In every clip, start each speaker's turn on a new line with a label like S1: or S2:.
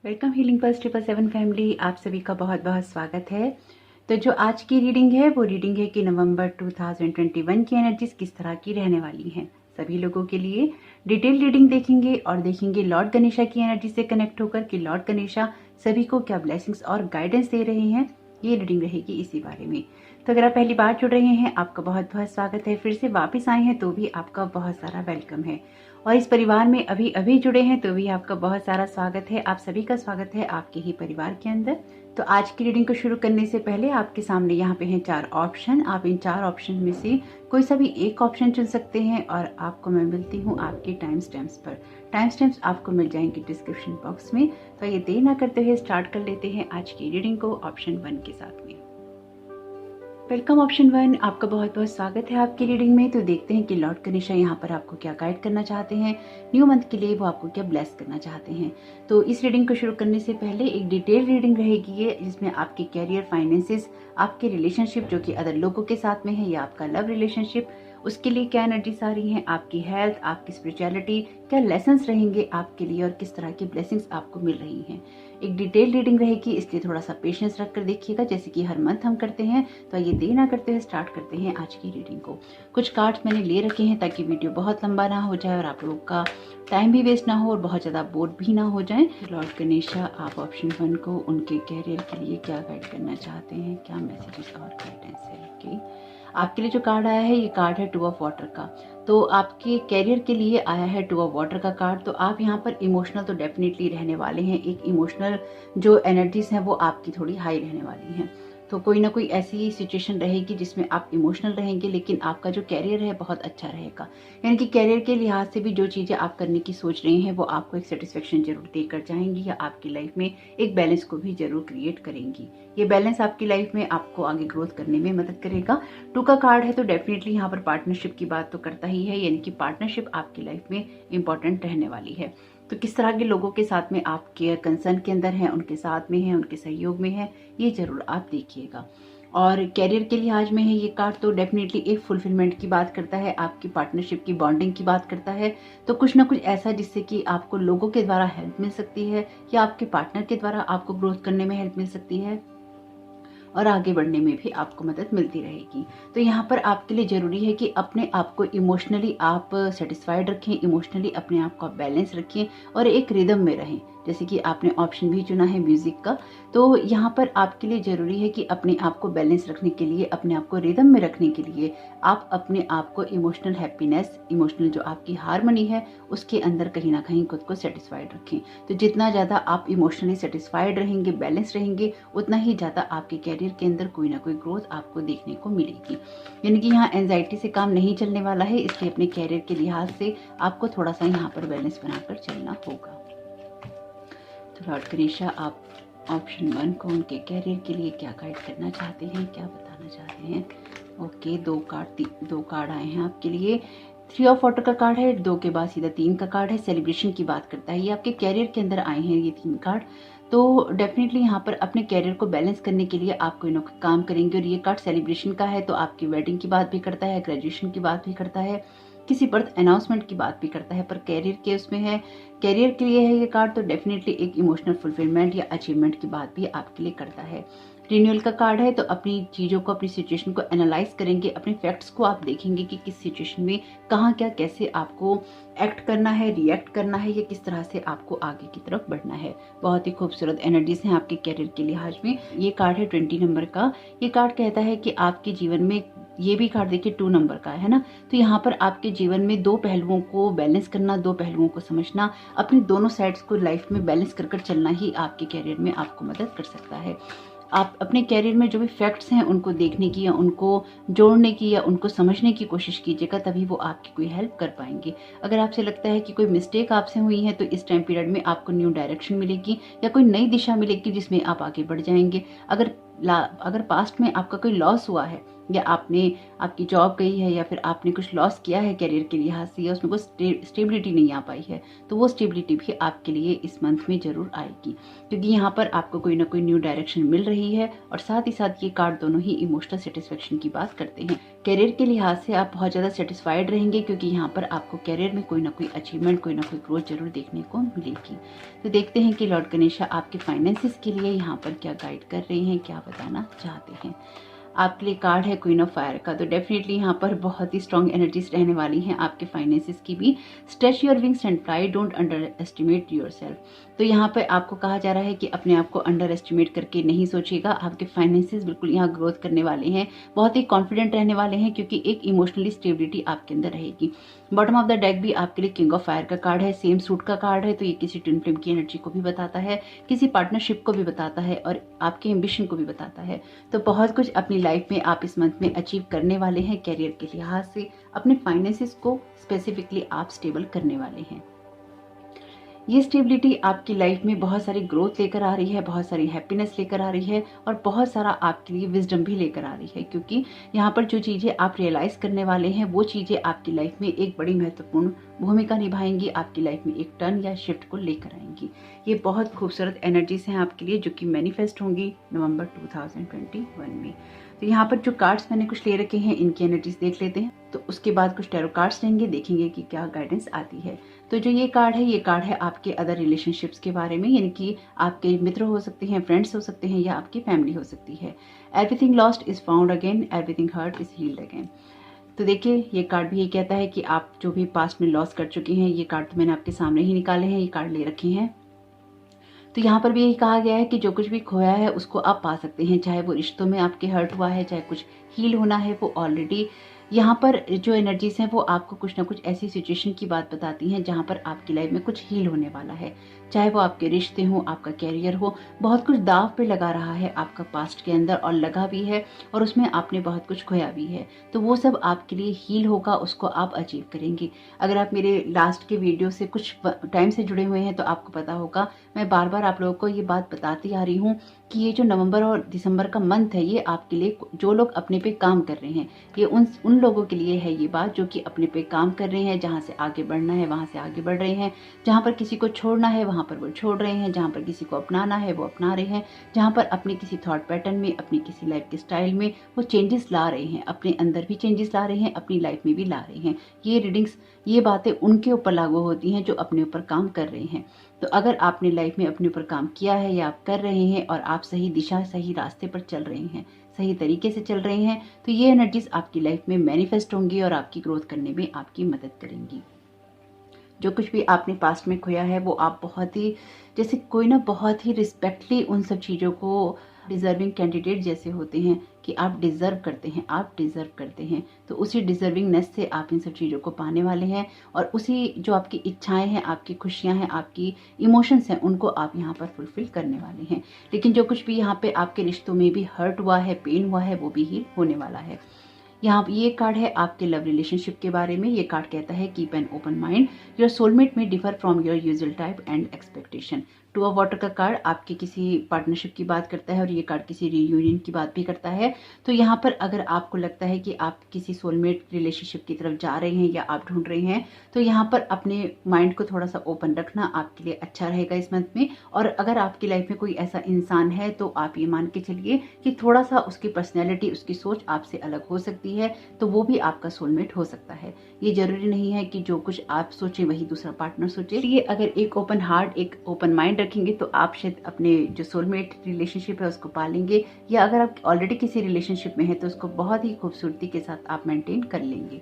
S1: Welcome healing pulse 777 family, आप सभी का बहुत बहुत स्वागत है। तो जो आज की रीडिंग है वो रीडिंग है कि नवंबर 2021 की एनर्जीज किस तरह की रहने वाली हैं। सभी लोगों के लिए डिटेल रीडिंग देखेंगे और देखेंगे लॉर्ड गणेशा की एनर्जी से कनेक्ट होकर कि लॉर्ड गणेशा सभी को क्या ब्लेसिंग्स और गाइडेंस दे रहे हैं। ये रीडिंग रहेगी इसी बारे में। तो अगर आप पहली बार जुड़ रहे हैं, आपका बहुत बहुत स्वागत है। फिर से वापस आए हैं तो भी आपका बहुत सारा वेलकम है, और इस परिवार में अभी अभी जुड़े हैं तो भी आपका बहुत सारा स्वागत है। आप सभी का स्वागत है आपके ही परिवार के अंदर। तो आज की रीडिंग को शुरू करने से पहले आपके सामने यहाँ पे हैं 4 ऑप्शन। आप इन 4 ऑप्शन में से कोई सा भी एक ऑप्शन चुन सकते हैं और आपको मैं मिलती हूँ आपके टाइम स्टैम्प्स पर। टाइम स्टैम्प्स आपको मिल जाएंगे डिस्क्रिप्शन बॉक्स में। तो ये देर ना करते हुए स्टार्ट कर लेते हैं आज की रीडिंग को ऑप्शन 1 के साथ में। वेलकम ऑप्शन 1, आपका बहुत बहुत स्वागत है आपकी रीडिंग में। तो देखते हैं कि लॉर्ड गणेशा यहाँ पर आपको क्या गाइड करना चाहते हैं, न्यू मंथ के लिए वो आपको क्या ब्लेस करना चाहते हैं। तो इस रीडिंग को शुरू करने से पहले एक डिटेल रीडिंग रहेगी ये, जिसमें आपके कैरियर, फाइनेंसेस, आपके रिलेशनशिप जो कि अदर लोगों के साथ में है या आपका लव रिलेशनशिप, उसके लिए क्या एनर्जीज आ रही हैं, आपकी हेल्थ, आपकी स्पिरिचुअलिटी, क्या लेसन्स रहेंगे आपके लिए और किस तरह की ब्लेसिंग्स आपको मिल रही हैं। एक डिटेल रीडिंग रहेगी, इसलिए थोड़ा सा पेशेंस रखकर देखिएगा, जैसे कि हर मंथ हम करते हैं। तो ये देर ना करते हुए स्टार्ट करते हैं आज की रीडिंग को। कुछ कार्ड्स मैंने ले रखे हैं ताकि वीडियो बहुत लंबा ना हो जाए और आप लोगों का टाइम भी वेस्ट ना हो और बहुत ज़्यादा बोर भी ना हो जाए। लॉर्ड गणेशा, आप ऑप्शन 1 को उनके कैरियर के लिए क्या गाइड करना चाहते हैं, क्या मैसेजेस और गाइडेंस है आपके लिए। जो कार्ड आया है ये कार्ड है 2 ऑफ वाटर का। तो आपके कैरियर के लिए आया है 2 ऑफ वाटर का कार्ड। तो आप यहाँ पर इमोशनल तो डेफिनेटली रहने वाले हैं। एक इमोशनल जो एनर्जीज हैं वो आपकी थोड़ी हाई रहने वाली हैं। तो कोई ना कोई ऐसी सिचुएशन रहेगी जिसमें आप इमोशनल रहेंगे, लेकिन आपका जो कैरियर है बहुत अच्छा रहेगा। यानी कि कैरियर के लिहाज से भी जो चीज़ें आप करने की सोच रहे हैं वो आपको एक सेटिस्फेक्शन जरूर देकर जाएंगी या आपकी लाइफ में एक बैलेंस को भी जरूर क्रिएट करेंगी। ये बैलेंस आपकी लाइफ में आपको आगे ग्रोथ करने में मदद करेगा। 2 का कार्ड है तो डेफिनेटली यहाँ पर पार्टनरशिप की बात तो करता ही है, यानी कि पार्टनरशिप आपकी लाइफ में इंपॉर्टेंट रहने वाली है। तो किस तरह के लोगों के साथ में आप केयर कंसर्न के अंदर हैं, उनके साथ में हैं, उनके सहयोग में हैं, ये जरूर आप देखिएगा। और कैरियर के लिहाज में है ये कार्ड तो डेफिनेटली एक फुलफिलमेंट की बात करता है, आपकी पार्टनरशिप की बॉन्डिंग की बात करता है। तो कुछ ना कुछ ऐसा जिससे कि आपको लोगों के द्वारा हेल्प मिल सकती है या आपके पार्टनर के द्वारा आपको ग्रोथ करने में हेल्प मिल सकती है और आगे बढ़ने में भी आपको मदद मिलती रहेगी। तो यहाँ पर आपके लिए ज़रूरी है कि अपने आप को इमोशनली आप सेटिस्फाइड रखें, इमोशनली अपने आप को बैलेंस रखें और एक रिदम में रहें। जैसे कि आपने ऑप्शन भी चुना है म्यूजिक का, तो यहाँ पर आपके लिए ज़रूरी है कि अपने आप को बैलेंस रखने के लिए, अपने आप को रिदम में रखने के लिए आप अपने आप को इमोशनल हैप्पीनेस, इमोशनल जो आपकी हार्मनी है उसके अंदर कहीं ना कहीं खुद को सेटिस्फाइड रखें। तो जितना ज़्यादा आप इमोशनली सेटिस्फाइड रहेंगे, बैलेंस रहेंगे, उतना ही ज़्यादा आपके कैरियर के अंदर कोई ना कोई ग्रोथ आपको देखने को मिलेगी। यानी कि यहाँ एंजाइटी से काम नहीं चलने वाला है, इसलिए अपने कैरियर के लिहाज से आपको थोड़ा सा यहाँ पर बैलेंस बनाकर चलना होगा। तो लॉर्ड गणेशा, आप ऑप्शन 1 को उनके कैरियर के लिए क्या गाइड करना चाहते हैं, क्या बताना चाहते हैं। ओके, 2 कार्ड आए हैं आपके लिए। 3 ऑफ वाटर का कार्ड है, 2 के बाद सीधा 3 का कार्ड है, सेलिब्रेशन की बात करता है। ये आपके कैरियर के अंदर आए हैं ये 3 कार्ड। तो डेफिनेटली यहाँ पर अपने कैरियर को बैलेंस करने के लिए आप कोई ना कोई काम करेंगे। और ये कार्ड सेलिब्रेशन का है तो आपकी वेडिंग की बात भी करता है, ग्रेजुएशन की बात भी करता है, किसी बर्थ अनाउंसमेंट की बात भी करता है। पर कैरियर के उसमें है, कैरियर के लिए है ये कार्ड, तो डेफिनेटली एक इमोशनल फुलफिलमेंट या अचीवमेंट की बात भी आपके लिए करता है। रिन्यूअल का कार्ड है तो अपनी चीज़ों को, अपनी सिचुएशन को एनालाइज करेंगे, अपने फैक्ट्स को आप देखेंगे कि किस सिचुएशन में कहाँ क्या कैसे आपको एक्ट करना है, रिएक्ट करना है या किस तरह से आपको आगे की तरफ बढ़ना है। बहुत ही खूबसूरत एनर्जीज हैं आपके कैरियर के लिहाज में। ये कार्ड है 20 नंबर का। ये कार्ड कहता है कि आपके जीवन में, ये भी कार्ड देखिए 2 नंबर का है ना, तो यहाँ पर आपके जीवन में 2 पहलुओं को बैलेंस करना, 2 पहलुओं को समझना, अपनी दोनों साइड्स को लाइफ में बैलेंस कर चलना ही आपके कैरियर में आपको मदद कर सकता है। आप अपने कैरियर में जो भी फैक्ट्स हैं उनको देखने की या उनको जोड़ने की या उनको समझने की कोशिश कीजिएगा, तभी वो आपकी कोई हेल्प कर पाएंगे। अगर आपसे लगता है कि कोई मिस्टेक आपसे हुई है तो इस टाइम पीरियड में आपको न्यू डायरेक्शन मिलेगी या कोई नई दिशा मिलेगी जिसमें आप आगे बढ़ जाएंगे। अगर पास्ट में आपका कोई लॉस हुआ है या आपकी जॉब गई है या फिर आपने कुछ लॉस किया है करियर के लिहाज से या उसमें कुछ स्टेबिलिटी नहीं आ पाई है, तो वो स्टेबिलिटी भी आपके लिए इस मंथ में जरूर आएगी, क्योंकि यहाँ पर आपको कोई ना कोई न्यू डायरेक्शन मिल रही है। और साथ ही साथ ये कार्ड दोनों ही इमोशनल सेटिस्फेक्शन की बात करते हैं। करियर के लिहाज से आप बहुत ज़्यादा सेटिस्फाइड रहेंगे, क्योंकि यहाँ पर आपको करियर में कोई ना कोई अचीवमेंट, कोई ना कोई ग्रोथ जरूर देखने को मिलेगी। तो देखते हैं कि लॉर्ड गणेशा आपके फाइनेंसेस के लिए यहाँ पर क्या गाइड कर रहे हैं, क्या बताना चाहते हैं। आपके लिए कार्ड है क्वीन ऑफ फायर का, तो डेफिनेटली यहाँ पर बहुत ही स्ट्रॉन्ग एनर्जीज रहने वाली हैं आपके फाइनेंसेस की भी। Stretch your wings and fly, don't under estimate yourself. तो यहाँ पर आपको कहा जा रहा है कि अपने आप को अंडर एस्टिमेट करके नहीं सोचिएगा। आपके फाइनेंसेस बिल्कुल यहाँ ग्रोथ करने वाले हैं, बहुत ही कॉन्फिडेंट रहने वाले हैं, क्योंकि एक इमोशनली स्टेबिलिटी आपके अंदर रहेगी। बॉटम ऑफ द डेक भी आपके लिए किंग ऑफ फायर का कार्ड है, सेम सूट का कार्ड है, तो ये किसी ट्विन फ्लेम की एनर्जी को भी बताता है, किसी पार्टनरशिप को भी बताता है और आपके एम्बिशन को भी बताता है। तो बहुत कुछ अपनी लाइफ में आप इस मंथ में अचीव करने वाले हैं करियर के लिहाज से। अपने फाइनेंसेस को स्पेसिफिकली आप स्टेबल करने वाले हैं। ये स्टेबिलिटी आपकी लाइफ में बहुत सारी ग्रोथ लेकर आ रही है, बहुत सारी हैप्पीनेस लेकर आ रही है और बहुत सारा आपके लिए विजडम भी लेकर आ रही है, क्योंकि यहाँ पर जो चीज़ें आप रियलाइज करने वाले हैं वो चीज़ें आपकी लाइफ में एक बड़ी महत्वपूर्ण भूमिका निभाएंगी, आपकी लाइफ में एक टर्न या शिफ्ट को लेकर आएंगी। ये बहुत खूबसूरत एनर्जीज हैं आपके लिए, जो कि मैनिफेस्ट होंगी नवंबर 2021 में। तो यहाँ पर जो कार्ड्स मैंने कुछ ले रखे हैं, इनकी एनर्जीज देख लेते हैं, तो उसके बाद कुछ टैरो कार्ड्स लेंगे, देखेंगे कि क्या गाइडेंस आती है। तो जो ये कार्ड है आपके अदर रिलेशनशिप्स के बारे में, यानी कि आपके मित्र हो सकते हैं, फ्रेंड्स हो सकते हैं या आपकी फैमिली हो सकती है। Everything lost is found again, everything hurt is healed again. तो देखिए, ये कार्ड भी ये कहता है कि आप जो भी पास्ट में लॉस कर चुके हैं, ये कार्ड तो मैंने आपके सामने ही निकाले हैं, ये कार्ड ले रखे हैं। तो यहाँ पर भी यही कहा गया है कि जो कुछ भी खोया है उसको आप पा सकते हैं, चाहे वो रिश्तों में आपके हर्ट हुआ है, चाहे कुछ हील होना है, वो ऑलरेडी यहाँ पर जो एनर्जीज हैं वो आपको कुछ ना कुछ ऐसी सिचुएशन की बात बताती हैं जहाँ पर आपकी लाइफ में कुछ हील होने वाला है, चाहे वो आपके रिश्ते हो, आपका कैरियर हो। बहुत कुछ दाव पे लगा रहा है आपका पास्ट के अंदर, और लगा भी है, और उसमें आपने बहुत कुछ खोया भी है। तो वो सब आपके लिए हील होगा, उसको आप अचीव करेंगे। अगर आप मेरे लास्ट के वीडियो से कुछ टाइम से जुड़े हुए हैं तो आपको पता होगा, मैं बार बार आप लोगों को ये बात बताती आ रही हूँ कि ये जो नवंबर और दिसंबर का मंथ है, ये आपके लिए, जो लोग अपने पे काम कर रहे हैं, ये उन लोगों के लिए है ये बात जो कि अपने पे काम कर रहे हैं, जहाँ से आगे बढ़ना है वहाँ से आगे बढ़ रहे हैं, जहाँ पर किसी को छोड़ना है वहाँ पर वो छोड़ रहे हैं, जहाँ पर किसी को अपनाना है वो अपना रहे हैं, जहाँ पर अपने किसी थॉट पैटर्न में, अपनी किसी लाइफ के स्टाइल में वो चेंजेस ला रहे हैं, अपने अंदर भी चेंजेस ला रहे हैं, अपनी लाइफ में भी ला रहे हैं। ये रीडिंग्स, ये बातें उनके ऊपर लागू होती हैं जो अपने ऊपर काम कर रहे हैं। तो अगर आपने लाइफ में अपने ऊपर काम किया है या आप कर रहे हैं और आप सही दिशा, सही रास्ते पर चल रहे हैं, सही तरीके से चल रहे हैं, तो ये एनर्जीज आपकी लाइफ में मैनिफेस्ट होंगी और आपकी ग्रोथ करने में आपकी मदद करेंगी। जो कुछ भी आपने पास्ट में खोया है वो आप बहुत ही, जैसे कोई ना बहुत ही रिस्पेक्टली उन सब चीज़ों को, डिजर्विंग कैंडिडेट जैसे होते हैं कि आप डिजर्व करते हैं, आप डिजर्व करते हैं, तो उसी डिजर्विंगनेस से आप इन सब चीज़ों को पाने वाले हैं। और उसी जो आपकी इच्छाएं हैं, आपकी खुशियां हैं, आपकी इमोशंस हैं, उनको आप यहाँ पर फुलफिल करने वाले हैं। लेकिन जो कुछ भी यहाँ पे आपके रिश्तों में भी हर्ट हुआ है, पेन हुआ है, वो भी हील होने वाला है। यहाँ ये कार्ड है आपके लव रिलेशनशिप के बारे में। ये कार्ड कहता है keep an open mind, your soulmate may differ from your usual type and expectation. Two of water का कार्ड आपके किसी पार्टनरशिप की बात करता है और ये कार्ड किसी रीयूनियन की बात भी करता है। तो यहाँ पर अगर आपको लगता है कि आप किसी सोलमेट रिलेशनशिप की तरफ जा रहे हैं या आप ढूंढ रहे हैं, तो यहाँ पर अपने माइंड को थोड़ा सा ओपन रखना आपके लिए अच्छा रहेगा इस मंथ में। और अगर आपकी लाइफ में कोई ऐसा इंसान है तो आप ये मान के चलिए कि थोड़ा सा उसकी पर्सनैलिटी, उसकी सोच आपसे अलग हो सकती है, तो वो भी आपका सोलमेट हो सकता है। ये जरूरी नहीं है कि जो कुछ आप सोचें वही दूसरा पार्टनर सोचे। ये अगर एक ओपन हार्ट, एक ओपन माइंड रखेंगे तो आप शायद अपने जो सोलमेट रिलेशनशिप है उसको पालेंगे, या अगर आप ऑलरेडी किसी रिलेशनशिप में है तो उसको बहुत ही खूबसूरती के साथ आप मेंटेन कर लेंगे।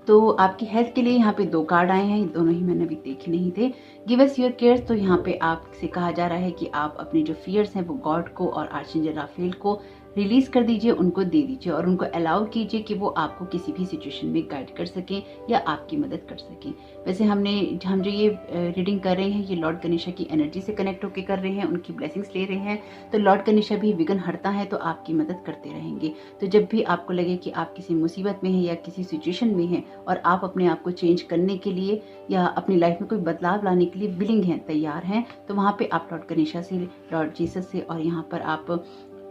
S1: तो आपकी हेल्थ के लिए यहाँ पे 2 कार्ड आए हैं, दोनों ही मैंने अभी देखे नहीं थे। गिव अस योर केयर्स, तो यहाँ पे आपसे कहा जा रहा है कि आप अपने जो फियर्स हैं वो गॉड को और आर्चेंजल राफेल को रिलीज कर दीजिए, उनको दे दीजिए और उनको अलाउ कीजिए कि वो आपको किसी भी सिचुएशन में गाइड कर सकें या आपकी मदद कर सकें। वैसे हम जो ये रीडिंग कर रहे हैं, ये लॉर्ड गणेशा की एनर्जी से कनेक्ट होकर कर रहे हैं, उनकी ब्लेसिंग्स ले रहे हैं। तो लॉर्ड गणेशा भी विघ्न हरता है, तो आपकी मदद करते रहेंगे। तो जब भी आपको लगे कि आप किसी मुसीबत में हैं या किसी सिचुएशन में हैं और आप अपने आप को चेंज करने के लिए या अपनी लाइफ में कोई बदलाव लाने के लिए विलिंग हैं, तैयार हैं, तो वहाँ पे आप लॉर्ड गणेशा से, लॉर्ड जीसस से और यहाँ पर आप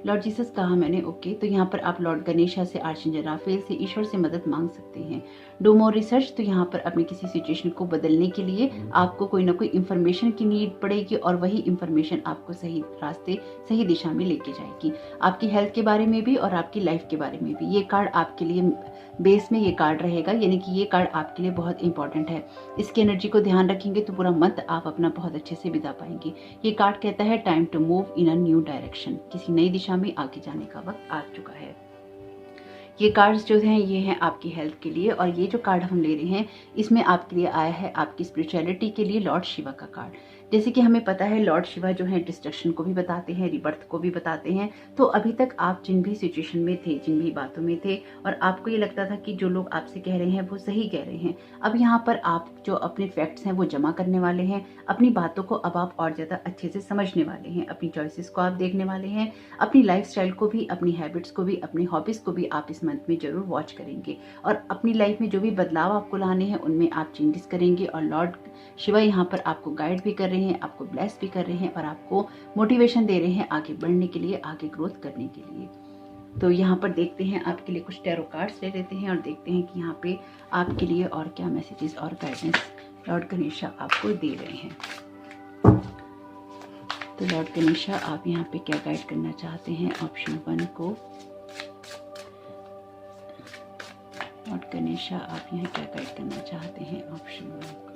S1: लॉर्ड जीसस कहा मैंने, ओके। तो यहाँ पर आप लॉर्ड गणेशा से, आर्चेंजल राफेल से, ईश्वर से मदद मांग सकते हैं। डू मोर रिसर्च, तो यहाँ पर अपनी किसी सिचुएशन को बदलने के लिए आपको कोई ना कोई इंफॉर्मेशन की नीड पड़ेगी और वही इंफॉर्मेशन आपको सही रास्ते, सही दिशा में लेके जाएगी। आपकी हेल्थ के बारे में भी और आपकी लाइफ के बारे में भी ये कार्ड आपके लिए बेस में ये कार्ड रहेगा, यानी कि ये कार्ड आपके लिए बहुत इंपॉर्टेंट है। इसकी एनर्जी को ध्यान रखेंगे तो पूरा मंथ आप अपना बहुत अच्छे से बिता पाएंगे। ये कार्ड कहता है time to move in a new direction, किसी नई दिशा में आगे जाने का वक्त आ चुका है। ये कार्ड्स जो हैं ये हैं आपकी हेल्थ के लिए, और ये जो कार्ड हम ले रहे हैं इसमें आपके लिए आया है आपकी स्पिरिचुअलिटी के लिए लॉर्ड शिवा का कार्ड। जैसे कि हमें पता है लॉर्ड शिवा जो है डिस्ट्रक्शन को भी बताते हैं, रिबर्थ को भी बताते हैं। तो अभी तक आप जिन भी सिचुएशन में थे, जिन भी बातों में थे और आपको ये लगता था कि जो लोग आपसे कह रहे हैं वो सही कह रहे हैं, अब यहाँ पर आप जो अपने फैक्ट्स हैं वो जमा करने वाले हैं। अपनी बातों को अब आप और ज़्यादा अच्छे से समझने वाले हैं, अपनी चॉइसेस को आप देखने वाले हैं, अपनी लाइफस्टाइल को भी, अपनी हैबिट्स को भी, अपनी हॉबीज़ को भी आप इस मंथ में जरूर वॉच करेंगे और अपनी लाइफ में जो भी बदलाव आपको लाने हैं उनमें आप चेंजेस करेंगे। और लॉर्ड शिवा यहाँ पर आपको गाइड भी कर रहे हैं, आपको ब्लेस भी कर रहे हैं और आपको मोटिवेशन दे रहे हैं आगे बढ़ने के लिए, आगे ग्रोथ करने के लिए। तो यहाँ पर देखते हैं आपके लिए कुछ टैरो कार्ड्स ले लेते हैं और देखते हैं कि यहाँ पे आपके लिए और क्या मैसेजेस और गाइडेंस लॉर्ड गणेशा आपको दे रहे हैं। तो लॉर्ड गणेशा आप यहाँ पे क्या गाइड करना चाहते हैं ऑप्शन 1 को। लॉर्ड गणेशा आप यहाँ क्या गाइड करना चाहते हैं ऑप्शन 1 को।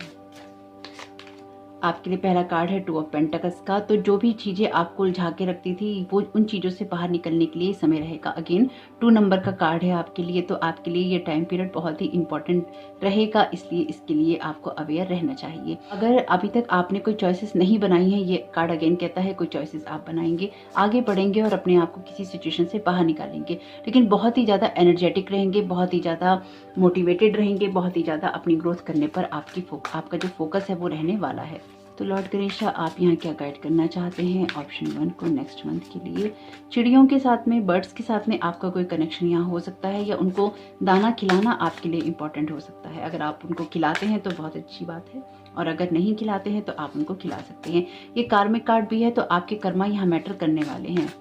S1: आपके लिए पहला कार्ड है 2 ऑफ पेंटिकल्स का। तो जो भी चीजें आपको उलझा के रखती थी वो उन चीजों से बाहर निकलने के लिए समय रहेगा। अगेन 2 नंबर का कार्ड है आपके लिए, तो आपके लिए ये टाइम पीरियड बहुत ही इंपॉर्टेंट रहेगा, इसलिए इसके लिए आपको अवेयर रहना चाहिए। अगर अभी तक आपने कोई चॉइसेस नहीं बनाई है, ये कार्ड अगेन कहता है कोई चॉइसेस आप बनाएंगे, आगे बढ़ेंगे और अपने आप को किसी सिचुएशन से बाहर निकालेंगे, लेकिन बहुत ही ज्यादा एनर्जेटिक रहेंगे, बहुत ही ज्यादा मोटिवेटेड रहेंगे, बहुत ही ज्यादा अपनी ग्रोथ करने पर आपका जो फोकस है वो रहने वाला है। तो लॉर्ड गणेशा आप यहाँ क्या गाइड करना चाहते हैं ऑप्शन 1 को नेक्स्ट मंथ के लिए। चिड़ियों के साथ में, बर्ड्स के साथ में आपका कोई कनेक्शन यहाँ हो सकता है, या उनको दाना खिलाना आपके लिए इम्पोर्टेंट हो सकता है। अगर आप उनको खिलाते हैं तो बहुत अच्छी बात है, और अगर नहीं खिलाते हैं तो आप उनको खिला सकते हैं। ये कार्मिक कार्ड भी है, तो आपके कर्मा यहाँ मैटर करने वाले हैं।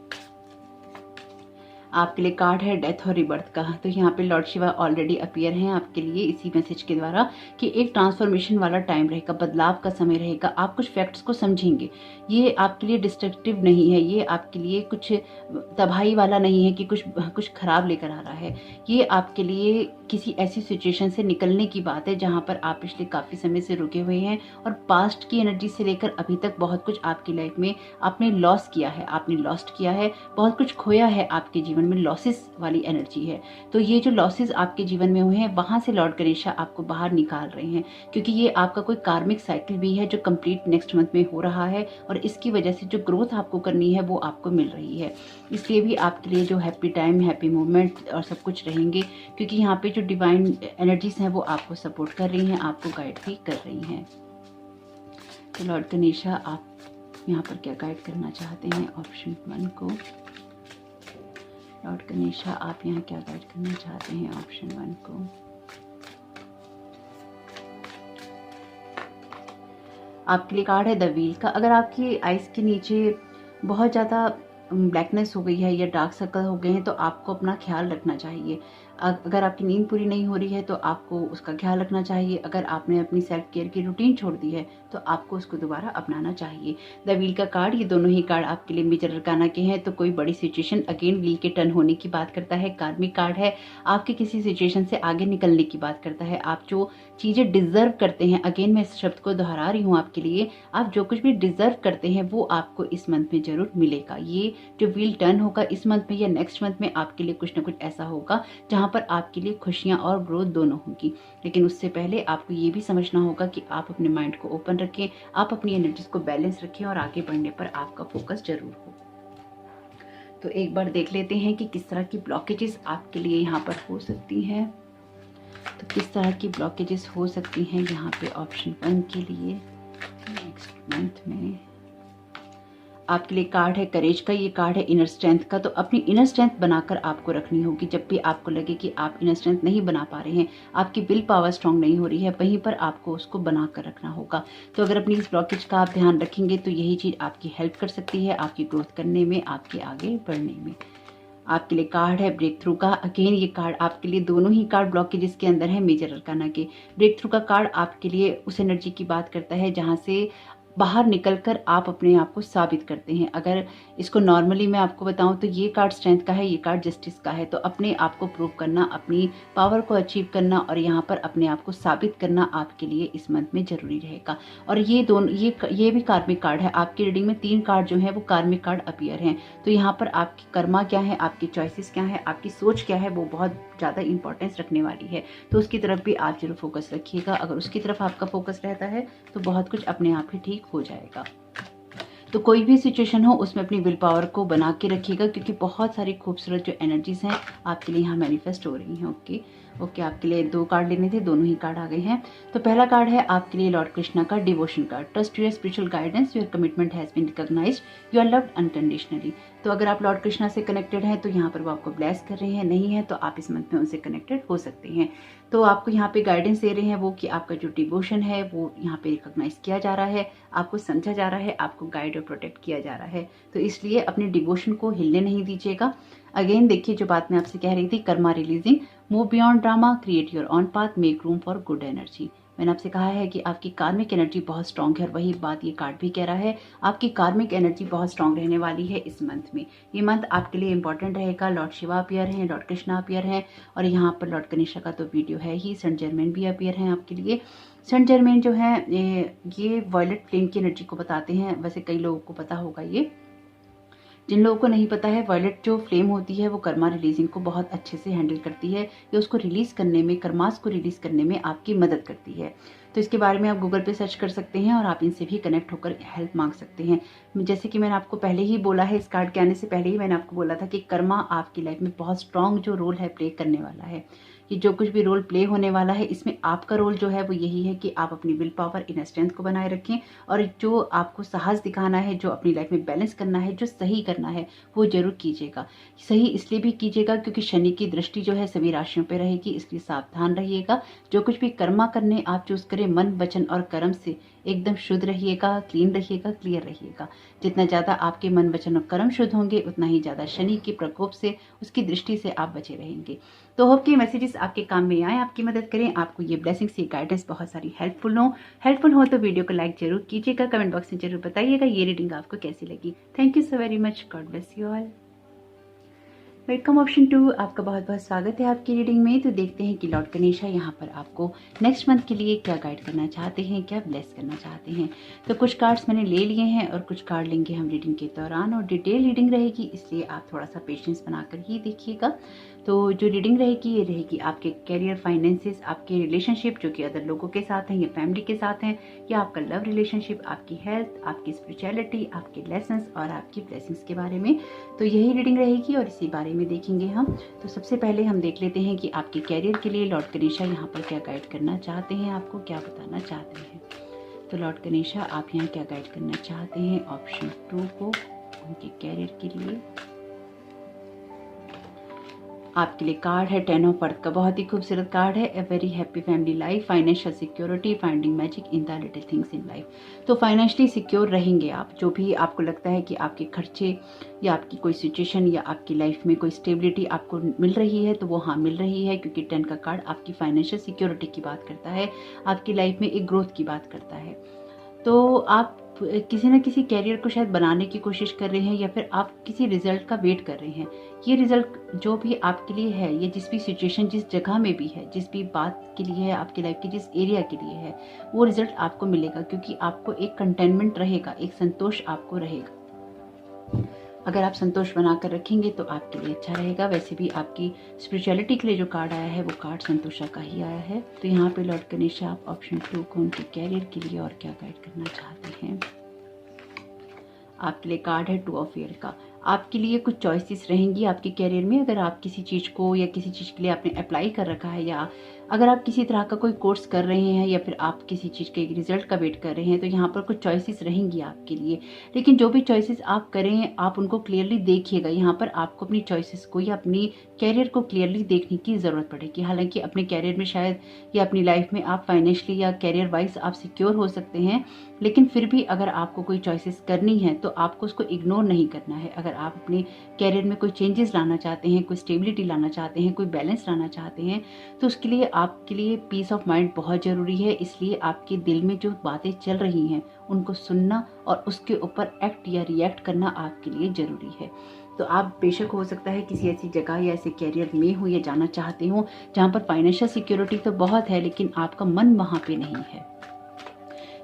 S1: आपके लिए कार्ड है डेथ और रिबर्थ का। तो यहाँ पे लॉर्ड शिवा ऑलरेडी अपीयर हैं आपके लिए इसी मैसेज के द्वारा कि एक ट्रांसफॉर्मेशन वाला टाइम रहेगा, बदलाव का समय रहेगा। आप कुछ फैक्ट्स को समझेंगे, ये आपके लिए डिस्ट्रक्टिव नहीं है, ये आपके लिए कुछ तबाही वाला नहीं है कि कुछ खराब लेकर आ रहा है। ये आपके लिए किसी ऐसी सिचुएशन से निकलने की बात है जहाँ पर आप पिछले काफ़ी समय से रुके हुए हैं और पास्ट की एनर्जी से लेकर अभी तक बहुत कुछ आपकी लाइफ में आपने लॉस किया है, आपने लॉस्ट किया है, बहुत कुछ खोया है आपके जीवन में, लॉसेस वाली एनर्जी है। तो ये जो लॉसेस आपके जीवन में हुए हैं वहां से लॉर्ड गणेशा आपको बाहर निकाल रहे हैं, क्योंकि ये आपका कोई कार्मिक साइकिल भी है जो कंप्लीट नेक्स्ट मंथ में हो रहा है, और इसकी वजह से जो ग्रोथ आपको करनी है वो आपको मिल रही है। इसलिए भी आपके लिए जो हैप्पी टाइम, हैप्पी मोमेंट और सब कुछ रहेंगे, क्योंकि यहाँ पे जो डिवाइन एनर्जीज हैं वो आपको सपोर्ट कर रही हैं, आपको गाइड भी कर रही हैं। तो लॉर्ड गणेशा आप यहाँ पर क्या गाइड करना चाहते हैं ऑप्शन 1 को। लॉर्ड गणेशा आप यहाँ क्या गाइड करना चाहते हैं ऑप्शन 1 को। आपके लिए कार्ड है द व्हील का। अगर आपकी आइज के नीचे बहुत ज़्यादा ब्लैकनेस हो गई है या डार्क सर्कल हो गए हैं तो आपको अपना ख्याल रखना चाहिए। अगर आपकी नींद पूरी नहीं हो रही है तो आपको उसका ख्याल रखना चाहिए। अगर आपने अपनी सेल्फ केयर की रूटीन छोड़ दी है तो आपको उसको दोबारा अपनाना चाहिए। द व्हील का कार्ड, ये दोनों ही कार्ड आपके लिए मेजर अरकाना के हैं, तो कोई बड़ी सिचुएशन, अगेन व्हील के टर्न होने की बात करता है। कार्मिक कार्ड है, आपके किसी सिचुएशन से आगे निकलने की बात करता है। आप जो चीज़ें डिजर्व करते हैं, अगेन मैं इस शब्द को दोहरा रही हूँ आपके लिए, आप जो कुछ भी डिजर्व करते हैं वो आपको इस मंथ में जरूर मिलेगा। ये जो व्हील टर्न होगा इस मंथ में या नेक्स्ट मंथ में आपके लिए कुछ ना कुछ ऐसा होगा जहाँ पर आपके लिए खुशियाँ और ग्रोथ दोनों होगी। लेकिन उससे पहले आपको ये भी समझना होगा कि आप अपने माइंड को ओपन रखें, आप अपनी एनर्जीज को बैलेंस रखें और आगे बढ़ने पर आपका फोकस जरूर हो। तो एक बार देख लेते हैं कि किस तरह की ब्लॉकेजेस आपके लिए यहाँ पर हो सकती हैं। तो किस तरह की ब्लॉकेजेस हो सकती हैं यहाँ पे ऑप्शन 1 के लिए नेक्स्ट मंथ में। आपके लिए कार्ड है करेज का, ये कार्ड है इनर स्ट्रेंथ का। तो अपनी इनर स्ट्रेंथ बनाकर आपको रखनी होगी। जब भी आपको लगे कि आप इनर स्ट्रेंथ नहीं बना पा रहे हैं, आपकी विल पावर स्ट्रांग नहीं हो रही है, वहीं पर आपको उसको बनाकर रखना होगा। तो अगर अपनी इस ब्लॉकेज का आप ध्यान रखेंगे तो यही चीज़ आपकी हेल्प कर सकती है आपकी ग्रोथ करने में, आपके आगे बढ़ने में। आपके लिए कार्ड है ब्रेक थ्रू का। अगेन ये कार्ड आपके लिए, दोनों ही कार्ड ब्लॉकेजेस के अंदर है मेजर अरकाना के। ब्रेक थ्रू का कार्ड आपके लिए उस एनर्जी की बात करता है जहाँ से बाहर निकलकर आप अपने आप को साबित करते हैं। अगर इसको नॉर्मली मैं आपको बताऊं तो ये कार्ड स्ट्रेंथ का है, ये कार्ड जस्टिस का है। तो अपने आप को प्रूव करना, अपनी पावर को अचीव करना और यहाँ पर अपने आप को साबित करना आपके लिए इस मंथ में जरूरी रहेगा। और ये दोनों, ये भी कार्मिक कार्ड है। आपकी रीडिंग में 3 कार्ड जो है वो कार्मिक कार्ड अपीयर हैं। तो यहाँ पर आपकी कर्मा क्या है, आपकी चॉइसेस क्या है, आपकी सोच क्या है, वो बहुत ज़्यादा इंपॉर्टेंस रखने वाली है। तो उसकी तरफ भी आप जरूर फोकस रखिएगा। अगर उसकी तरफ आपका फोकस रहता है तो बहुत कुछ अपने आप ही ठीक हो जाएगा। तो कोई भी सिचुएशन हो उसमें अपनी विल पावर को बना के रखिएगा, क्योंकि बहुत सारी खूबसूरत जो एनर्जीज हैं आपके लिए यहाँ मैनिफेस्ट हो रही हैं। ओके, आपके लिए 2 कार्ड लेने थे, दोनों ही कार्ड आ गए हैं। तो पहला कार्ड है आपके लिए लॉर्ड कृष्णा का devotion card. Trust your spiritual guidance, your commitment has been recognised, you are loved unconditionally. तो अगर आप लॉर्ड कृष्णा से कनेक्टेड हैं तो यहाँ पर वो आपको ब्लेस कर रहे हैं, नहीं है तो आप इस मंथ में उनसे कनेक्टेड हो सकते हैं। तो आपको यहाँ पे गाइडेंस दे रहे हैं वो कि आपका जो डिवोशन है वो यहाँ पे रिकॉग्नाइज किया जा रहा है, आपको समझा जा रहा है, आपको गाइड और प्रोटेक्ट किया जा रहा है। तो इसलिए अपने डिवोशन को हिलने नहीं दीजिएगा। अगेन देखिए, जो बात मैं आपसे कह रही थी, Karma releasing, move beyond drama, create your on path, make room for good energy. मैंने आपसे कहा है कि आपकी कार्मिक एनर्जी बहुत स्ट्रांग है और वही बात ये कार्ड भी कह रहा है। आपकी कार्मिक एनर्जी बहुत स्ट्रांग रहने वाली है इस मंथ में। ये मंथ आपके लिए इंपॉर्टेंट रहेगा। लॉर्ड शिवा अपीयर हैं, लॉर्ड कृष्णा अपीयर हैं और यहाँ पर लॉर्ड गणेशा का तो वीडियो है ही, सेंट जर्मेन भी अपीयर हैं आपके लिए। सेंट जर्मेन जो है ये वॉयलेट फ्लेम की एनर्जी को बताते हैं। वैसे कई लोगों को पता होगा, ये जिन लोगों को नहीं पता है, वॉयलेट जो फ्लेम होती है वो कर्मा रिलीजिंग को बहुत अच्छे से हैंडल करती है। ये उसको रिलीज करने में, कर्मास को रिलीज करने में आपकी मदद करती है। तो इसके बारे में आप गूगल पे सर्च कर सकते हैं और आप इनसे भी कनेक्ट होकर हेल्प मांग सकते हैं। जैसे कि मैंने आपको पहले ही बोला है, इस कार्ड के आने से पहले ही मैंने आपको बोला था कि कर्मा आपकी लाइफ में बहुत स्ट्रांग जो रोल है प्ले करने वाला है। कि जो कुछ भी रोल प्ले होने वाला है इसमें आपका रोल जो है वो यही है कि आप अपनी विल पावर, इनर स्ट्रेंथ को बनाए रखें और जो आपको साहस दिखाना है, जो अपनी लाइफ में बैलेंस करना है, जो सही करना है वो जरूर कीजिएगा। सही इसलिए भी कीजिएगा क्योंकि शनि की दृष्टि जो है सभी राशियों पर रहेगी, इसलिए सावधान रहिएगा। जो कुछ भी कर्मा करने आप चूज करें, मन, वचन और कर्म से एकदम शुद्ध रहिएगा, क्लीन रहिएगा, क्लियर रहिएगा। जितना ज़्यादा आपके मन, वचन और कर्म शुद्ध होंगे उतना ही ज़्यादा शनि के प्रकोप से, उसकी दृष्टि से आप बचे रहेंगे। तो होप के मैसेजेस आपके काम में आए, आपकी मदद करें, आपको ये ब्लेसिंग्स, ये गाइडेंस बहुत सारी हेल्पफुल हो तो वीडियो को लाइक जरूर कीजिएगा, कमेंट बॉक्स में जरूर बताइएगा ये रीडिंग आपको कैसी लगी। Thank you so very much, God bless you all. Welcome option 2, आपका बहुत बहुत स्वागत है आपकी रीडिंग में। तो देखते हैं कि लॉर्ड गणेशा यहाँ पर आपको नेक्स्ट मंथ के लिए क्या गाइड करना चाहते हैं, क्या ब्लेस करना चाहते हैं। तो कुछ कार्ड्स मैंने ले लिए हैं और कुछ कार्ड लेंगे हम रीडिंग के दौरान, और डिटेल रीडिंग रहेगी इसलिए आप थोड़ा सा पेशेंस बनाकर ही देखिएगा। तो जो रीडिंग रहेगी ये रहेगी आपके कैरियर, फाइनेंसेस, आपके रिलेशनशिप जो कि अदर लोगों के साथ हैं या फैमिली के साथ हैं, या आपका लव रिलेशनशिप, आपकी हेल्थ, आपकी स्पिरिचुअलिटी, आपके लेसन्स और आपकी ब्लेसिंग्स के बारे में। तो यही रीडिंग रहेगी और इसी बारे में देखेंगे हम। तो सबसे पहले हम देख लेते हैं कि आपके कैरियर के लिए लॉर्ड गणेशा यहाँ पर क्या गाइड करना चाहते हैं, आपको क्या बताना चाहते हैं। तो लॉर्ड गणेशा आप यहाँ क्या गाइड करना चाहते हैं ऑप्शन 2 को उनके कैरियर के लिए। आपके लिए कार्ड है 10 ऑफ अर्थ का, बहुत ही खूबसूरत कार्ड है। A very happy family life, financial security, finding magic in the little things in life. तो फाइनेंशियली सिक्योर रहेंगे आप। जो भी आपको लगता है कि आपके खर्चे या आपकी कोई सिचुएशन या आपकी लाइफ में कोई स्टेबिलिटी आपको मिल रही है तो वो हाँ मिल रही है, क्योंकि 10 का कार्ड आपकी फाइनेंशियल सिक्योरिटी की बात करता है, आपकी लाइफ में एक ग्रोथ की बात करता है। तो आप किसी न किसी कैरियर को शायद बनाने की कोशिश कर रहे हैं या फिर आप किसी रिजल्ट का वेट कर रहे हैं। ये रिजल्ट जो भी आपके लिए है, ये जिस भी सिचुएशन, जिस जगह में भी है, जिस भी बात के लिए है, आपकी लाइफ के जिस एरिया के लिए है, वो रिजल्ट आपको मिलेगा, क्योंकि आपको एक कंटेनमेंट रहेगा, एक संतोष आपको रहेगा। अगर आप संतोष बनाकर रखेंगे तो आपके लिए अच्छा रहेगा। वैसे भी आपकी स्पिरिचुअलिटी के लिए जो कार्ड आया है वो कार्ड संतोषा का ही आया है। तो यहाँ पे लॉर्ड गणेशा आप ऑप्शन 2 को उनके कैरियर के लिए और क्या गाइड करना चाहते हैं। आपके लिए कार्ड है 2 ऑफ एयर का। आपके लिए कुछ चॉइसेस रहेंगी आपके करियर में। अगर आप किसी चीज़ को या किसी चीज़ के लिए आपने अप्लाई कर रखा है, या अगर आप किसी तरह का कोई कोर्स कर रहे हैं, या फिर आप किसी चीज़ के रिजल्ट का वेट कर रहे हैं, तो यहाँ पर कुछ चॉइसेस रहेंगी आपके लिए। लेकिन जो भी चॉइसेस आप करें, आप उनको क्लियरली देखिएगा। यहाँ पर आपको अपनी चॉइसेस को या अपनी कैरियर को क्लियरली देखने की ज़रूरत पड़ेगी। हालांकि अपने कैरियर में शायद या अपनी लाइफ में आप फाइनेंशियली या कैरियर वाइज आप सिक्योर हो सकते हैं, लेकिन फिर भी अगर आपको कोई चॉइसेस करनी है तो आपको उसको इग्नोर नहीं करना है। अगर आप अपने कैरियर में कोई चेंजेस लाना चाहते हैं, कोई स्टेबिलिटी लाना चाहते हैं, कोई बैलेंस लाना चाहते हैं, तो उसके लिए आपके लिए पीस ऑफ माइंड बहुत ज़रूरी है। इसलिए आपके दिल में जो बातें चल रही हैं उनको सुनना और उसके ऊपर एक्ट या रिएक्ट करना आपके लिए ज़रूरी है। तो आप बेशक हो सकता है किसी ऐसी जगह या ऐसे कैरियर में हो या जाना चाहते हो जहाँ पर फाइनेंशियल सिक्योरिटी तो बहुत है, लेकिन आपका मन वहाँ पे नहीं है।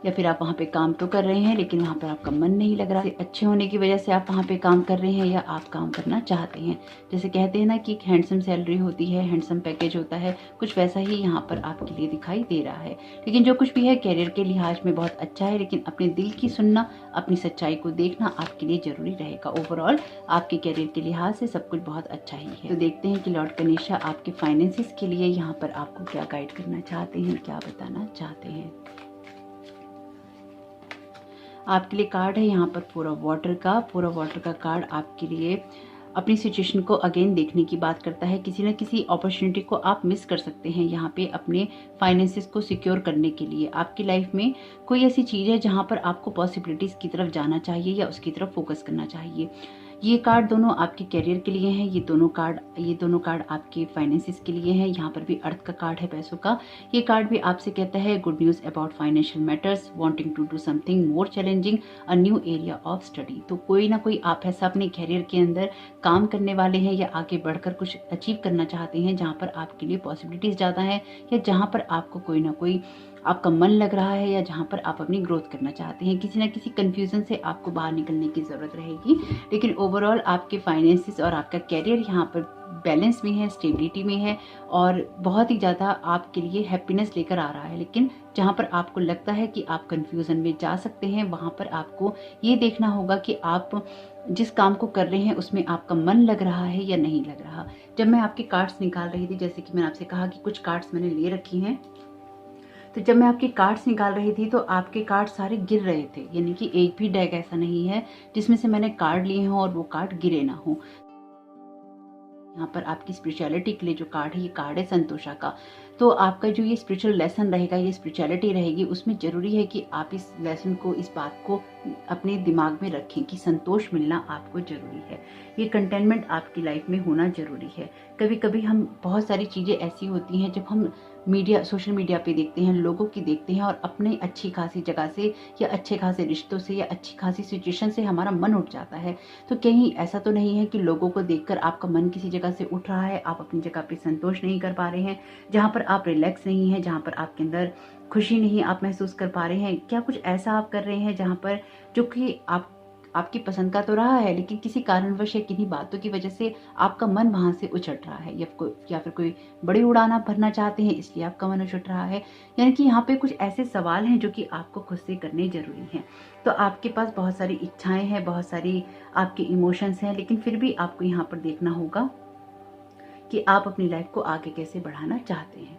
S1: या फिर आप वहाँ पे काम तो कर रहे हैं लेकिन वहाँ पर आपका मन नहीं लग रहा है। अच्छे होने की वजह से आप वहाँ पे काम कर रहे हैं या आप काम करना चाहते हैं। जैसे कहते हैं ना कि एक हैंडसम सैलरी होती है, हैंडसम पैकेज होता है, कुछ वैसा ही यहाँ पर आपके लिए दिखाई दे रहा है। लेकिन जो कुछ भी है कैरियर के लिहाज में बहुत अच्छा है, लेकिन अपने दिल की सुनना, अपनी सच्चाई को देखना आपके लिए जरूरी रहेगा। ओवरऑल आपके कैरियर के लिहाज से सब कुछ बहुत अच्छा ही है। तो देखते हैं कि लॉर्ड गणेशा आपके फाइनेंसिस के लिए यहाँ पर आपको क्या गाइड करना चाहते हैं, क्या बताना चाहते हैं। आपके लिए कार्ड है यहाँ पर फोर ऑफ वाटर का। फोर ऑफ वाटर का कार्ड आपके लिए अपनी सिचुएशन को अगेन देखने की बात करता है। किसी न किसी अपॉर्चुनिटी को आप मिस कर सकते हैं यहाँ पे अपने फाइनेंसेस को सिक्योर करने के लिए। आपकी लाइफ में कोई ऐसी चीज़ है जहाँ पर आपको पॉसिबिलिटीज़ की तरफ जाना चाहिए या उसकी तरफ फोकस करना चाहिए। ये कार्ड दोनों आपके कैरियर के लिए हैं, ये दोनों कार्ड आपके फाइनेंसिस के लिए हैं। यहाँ पर भी अर्थ का कार्ड है, पैसों का। ये कार्ड भी आपसे कहता है good news about financial matters, wanting to do something more challenging, a new area of study. तो कोई ना कोई आप ऐसा अपने कैरियर के अंदर काम करने वाले हैं या आगे बढ़कर कुछ अचीव करना चाहते हैं जहाँ पर आपके लिए पॉसिबिलिटीज़ ज़्यादा है, या जहाँ पर आपको कोई ना कोई आपका मन लग रहा है, या जहाँ पर आप अपनी ग्रोथ करना चाहते हैं। किसी न किसी कंफ्यूजन से आपको बाहर निकलने की ज़रूरत रहेगी। लेकिन ओवरऑल आपके फाइनेंसिस और आपका कैरियर यहाँ पर बैलेंस में है, स्टेबिलिटी में है, और बहुत ही ज़्यादा आपके लिए हैप्पीनेस लेकर आ रहा है। लेकिन जहाँ पर आपको लगता है कि आप कंफ्यूजन में जा सकते हैं, वहाँ पर आपको ये देखना होगा कि आप जिस काम को कर रहे हैं उसमें आपका मन लग रहा है या नहीं लग रहा। जब मैं आपके कार्ड्स निकाल रही थी, जैसे कि मैंने आपसे कहा कि कुछ कार्ड्स मैंने ले रखी हैं, तो जब मैं आपके कार्ड्स निकाल रही थी तो आपके कार्ड सारे गिर रहे थे। यानी कि एक भी डेक ऐसा नहीं है जिसमें से मैंने कार्ड लिए हों और वो कार्ड गिरे ना हो। यहाँ पर आपकी स्पिरिचुअलिटी के लिए जो कार्ड है, ये कार्ड है संतोषा का। तो आपका जो ये स्पिरिचुअल लेसन रहेगा, ये स्पिरिचुअलिटी रहेगी, उसमें ज़रूरी है कि आप इस लेसन को, इस बात को अपने दिमाग में रखें कि संतोष मिलना आपको ज़रूरी है। ये कंटेनमेंट आपकी लाइफ में होना ज़रूरी है। कभी कभी हम बहुत सारी चीज़ें ऐसी होती हैं जब हम सोशल मीडिया पे देखते हैं, लोगों की देखते हैं, और अपने अच्छी खासी जगह से या अच्छे खासे रिश्तों से या अच्छी खासी सिचुएशन से हमारा मन उठ जाता है। तो कहीं ऐसा तो नहीं है कि लोगों को देखकर आपका मन किसी जगह से उठ रहा है, आप अपनी जगह पे संतोष नहीं कर पा रहे हैं, जहाँ पर आप रिलैक्स नहीं हैं, जहाँ पर आपके अंदर खुशी नहीं आप महसूस कर पा रहे हैं। क्या कुछ ऐसा आप कर रहे हैं जहाँ पर जो कि आपकी पसंद का तो रहा है, लेकिन किसी कारणवश या किन्हीं बातों की वजह से आपका मन वहां से उछट रहा है, या फिर कोई बड़ी उड़ान आप भरना चाहते हैं इसलिए आपका मन उछट रहा है। यानी कि यहाँ पे कुछ ऐसे सवाल हैं जो कि आपको खुद से करने जरूरी हैं। तो आपके पास बहुत सारी इच्छाएं हैं, बहुत सारी आपके इमोशंस हैं, लेकिन फिर भी आपको यहाँ पर देखना होगा कि आप अपनी लाइफ को आगे कैसे बढ़ाना चाहते हैं।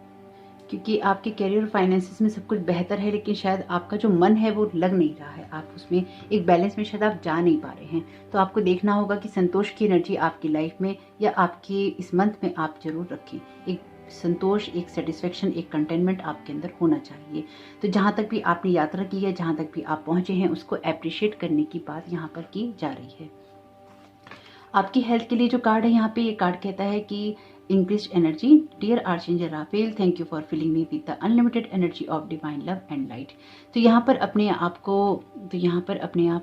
S1: क्योंकि आपके करियर और फाइनेंसिस में सब कुछ बेहतर है, लेकिन शायद आपका जो मन है वो लग नहीं रहा है, आप उसमें एक बैलेंस में शायद आप जा नहीं पा रहे हैं। तो आपको देखना होगा कि संतोष की एनर्जी आपकी लाइफ में या आपके इस मंथ में आप जरूर रखें। एक संतोष, एक सेटिस्फेक्शन, एक कंटेनमेंट आपके अंदर होना चाहिए। तो जहाँ तक भी आपने यात्रा की है, जहाँ तक भी आप पहुँचे हैं, उसको अप्रिशिएट करने की बात यहाँ पर की जा रही है। आपकी हेल्थ के लिए जो कार्ड है यहाँ पे, ये कार्ड कहता है कि increase energy, dear archangel Raphael, thank you for filling me with the unlimited energy of divine love and light. तो यहाँ पर अपने आप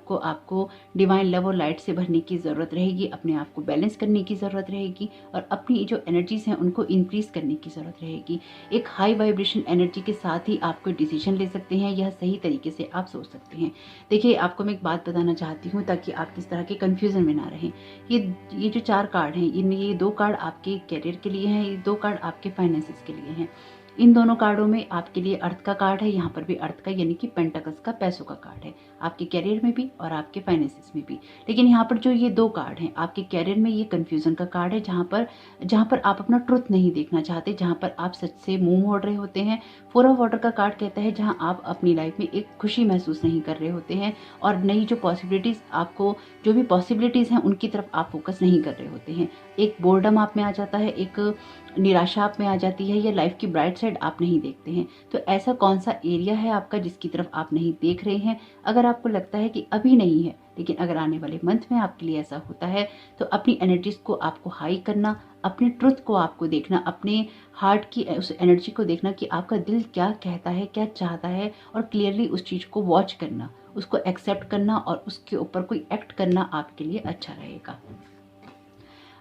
S1: को आपको डिवाइन लव और लाइट से भरने की ज़रूरत रहेगी, अपने आप को बैलेंस करने की ज़रूरत रहेगी, और अपनी जो एनर्जीज हैं उनको इंक्रीज करने की ज़रूरत रहेगी। एक हाई वाइब्रेशन एनर्जी के साथ ही आप कोई डिसीजन ले सकते हैं, यह सही तरीके से आप सोच सकते हैं। देखिए, आपको मैं एक बात बताना चाहती हूँ ताकि आप किस तरह के कन्फ्यूजन में ना रहें। ये जो 4 कार्ड हैं, ये 2 कार्ड आपके कैरियर के लिए हैं, ये 2 कार्ड आपके फाइनेंसिस के लिए हैं। इन दोनों कार्डों में आपके लिए अर्थ का कार्ड है, यहाँ पर भी अर्थ का यानी कि पेंटाकल्स का, पैसों का कार्ड है, आपके कैरियर में भी और आपके फाइनेंसिस में भी। लेकिन यहाँ पर जो ये 2 कार्ड हैं, आपके कैरियर में ये कंफ्यूजन का कार्ड है, जहाँ पर आप अपना ट्रुथ नहीं देखना चाहते, जहाँ पर आप सच से मुंह मोड़ रहे होते हैं। 4 ऑफ वाटर का कार्ड कहता है जहाँ आप अपनी लाइफ में एक खुशी महसूस नहीं कर रहे होते हैं और नई जो पॉसिबिलिटीज, आपको जो भी पॉसिबिलिटीज हैं उनकी तरफ आप फोकस नहीं कर रहे होते हैं। एक बोर्डम आप में आ जाता है, एक निराशा आप में आ जाती है, या लाइफ की ब्राइट साइड आप नहीं देखते हैं। तो ऐसा कौन सा एरिया है आपका जिसकी तरफ आप नहीं देख रहे हैं? अगर आपको लगता है कि अभी नहीं है, लेकिन अगर आने वाले मंथ में आपके लिए ऐसा होता है, तो अपनी एनर्जीज को आपको हाई करना, अपने ट्रुथ को आपको देखना, अपने हार्ट की उस एनर्जी को देखना कि आपका दिल क्या कहता है, क्या चाहता है, और क्लियरली उस चीज को वॉच करना, उसको एक्सेप्ट करना और उसके ऊपर कोई एक्ट करना आपके लिए अच्छा रहेगा।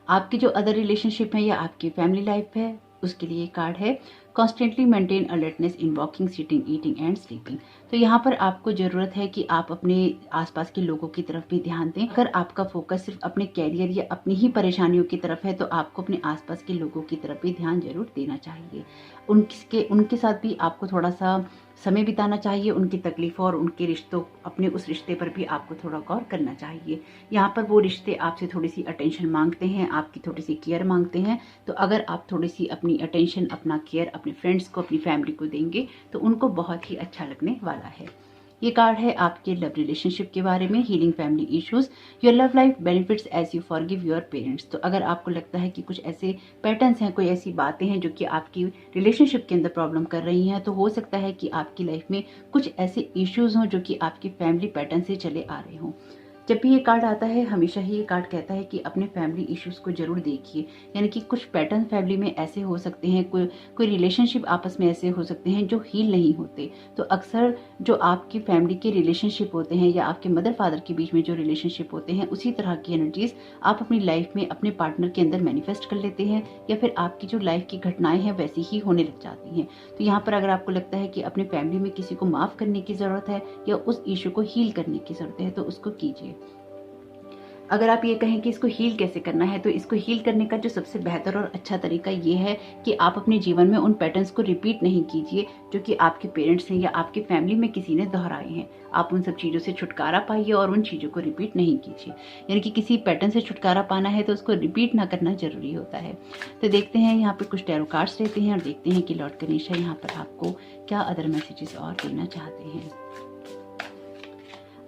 S1: आपकी जो अदर रिलेशनशिप है या आपकी फैमिली लाइफ है, उसके लिए कार्ड है constantly maintain alertness in walking, sitting, eating and sleeping. तो यहाँ पर आपको जरूरत है कि आप अपने आसपास के लोगों की तरफ भी ध्यान दें। अगर आपका फोकस सिर्फ अपने कैरियर या अपनी ही परेशानियों की तरफ है, तो आपको अपने आसपास के लोगों की तरफ भी ध्यान जरूर देना चाहिए। उनके साथ भी आपको थोड़ा सा समय बिताना चाहिए, उनकी तकलीफों और उनके रिश्तों, अपने उस रिश्ते पर भी आपको थोड़ा गौर करना चाहिए। यहाँ पर वो रिश्ते आपसे थोड़ी सी अटेंशन मांगते हैं, आपकी थोड़ी सी केयर मांगते हैं। तो अगर आप थोड़ी सी अपनी अटेंशन, अपना केयर अपने फ्रेंड्स को, अपनी फैमिली को देंगे तो उनको बहुत ही अच्छा लगने वाला है। ये कार्ड है आपके लव रिलेशनशिप के बारे में, healing family issues, your love life benefits as you forgive your parents. तो अगर आपको लगता है कि कुछ ऐसे पैटर्न्स हैं, कोई ऐसी बातें हैं जो कि आपकी रिलेशनशिप के अंदर प्रॉब्लम कर रही हैं, तो हो सकता है कि आपकी लाइफ में कुछ ऐसे इश्यूज हों जो कि आपकी फैमिली पैटर्न से चले आ रहे हों। जब भी ये कार्ड आता है, हमेशा ही ये कार्ड कहता है कि अपने फैमिली इश्यूज को जरूर देखिए। यानी कि कुछ पैटर्न फैमिली में ऐसे हो सकते हैं, कोई रिलेशनशिप आपस में ऐसे हो सकते हैं जो हील नहीं होते। तो अक्सर जो आपकी फैमिली के रिलेशनशिप होते हैं या आपके मदर फादर के बीच में जो रिलेशनशिप होते हैं, उसी तरह की एनर्जीज आप अपनी लाइफ में अपने पार्टनर के अंदर मैनिफेस्ट कर लेते हैं, या फिर आपकी जो लाइफ की घटनाएं हैं वैसी ही होने लग जाती हैं। तो यहाँ पर अगर आपको लगता है कि अपने फैमिली में किसी को माफ करने की जरूरत है या उस इश्यू को हील करने की जरूरत है, तो उसको कीजिए। अगर आप ये कहें कि इसको हील कैसे करना है, तो इसको हील करने का जो सबसे बेहतर और अच्छा तरीका ये है कि आप अपने जीवन में उन पैटर्न्स को रिपीट नहीं कीजिए जो कि आपके पेरेंट्स ने या आपकी फैमिली में किसी ने दोहराए हैं। आप उन सब चीज़ों से छुटकारा पाइए और उन चीज़ों को रिपीट नहीं कीजिए। यानी कि किसी पैटर्न से छुटकारा पाना है तो उसको रिपीट ना करना जरूरी होता है। तो देखते हैं यहाँ पे कुछ टैरो कार्ड्स लेते हैं और देखते हैं कि लॉर्ड गणेशा यहाँ पर आपको क्या अदर मैसेजेस और देना चाहते हैं।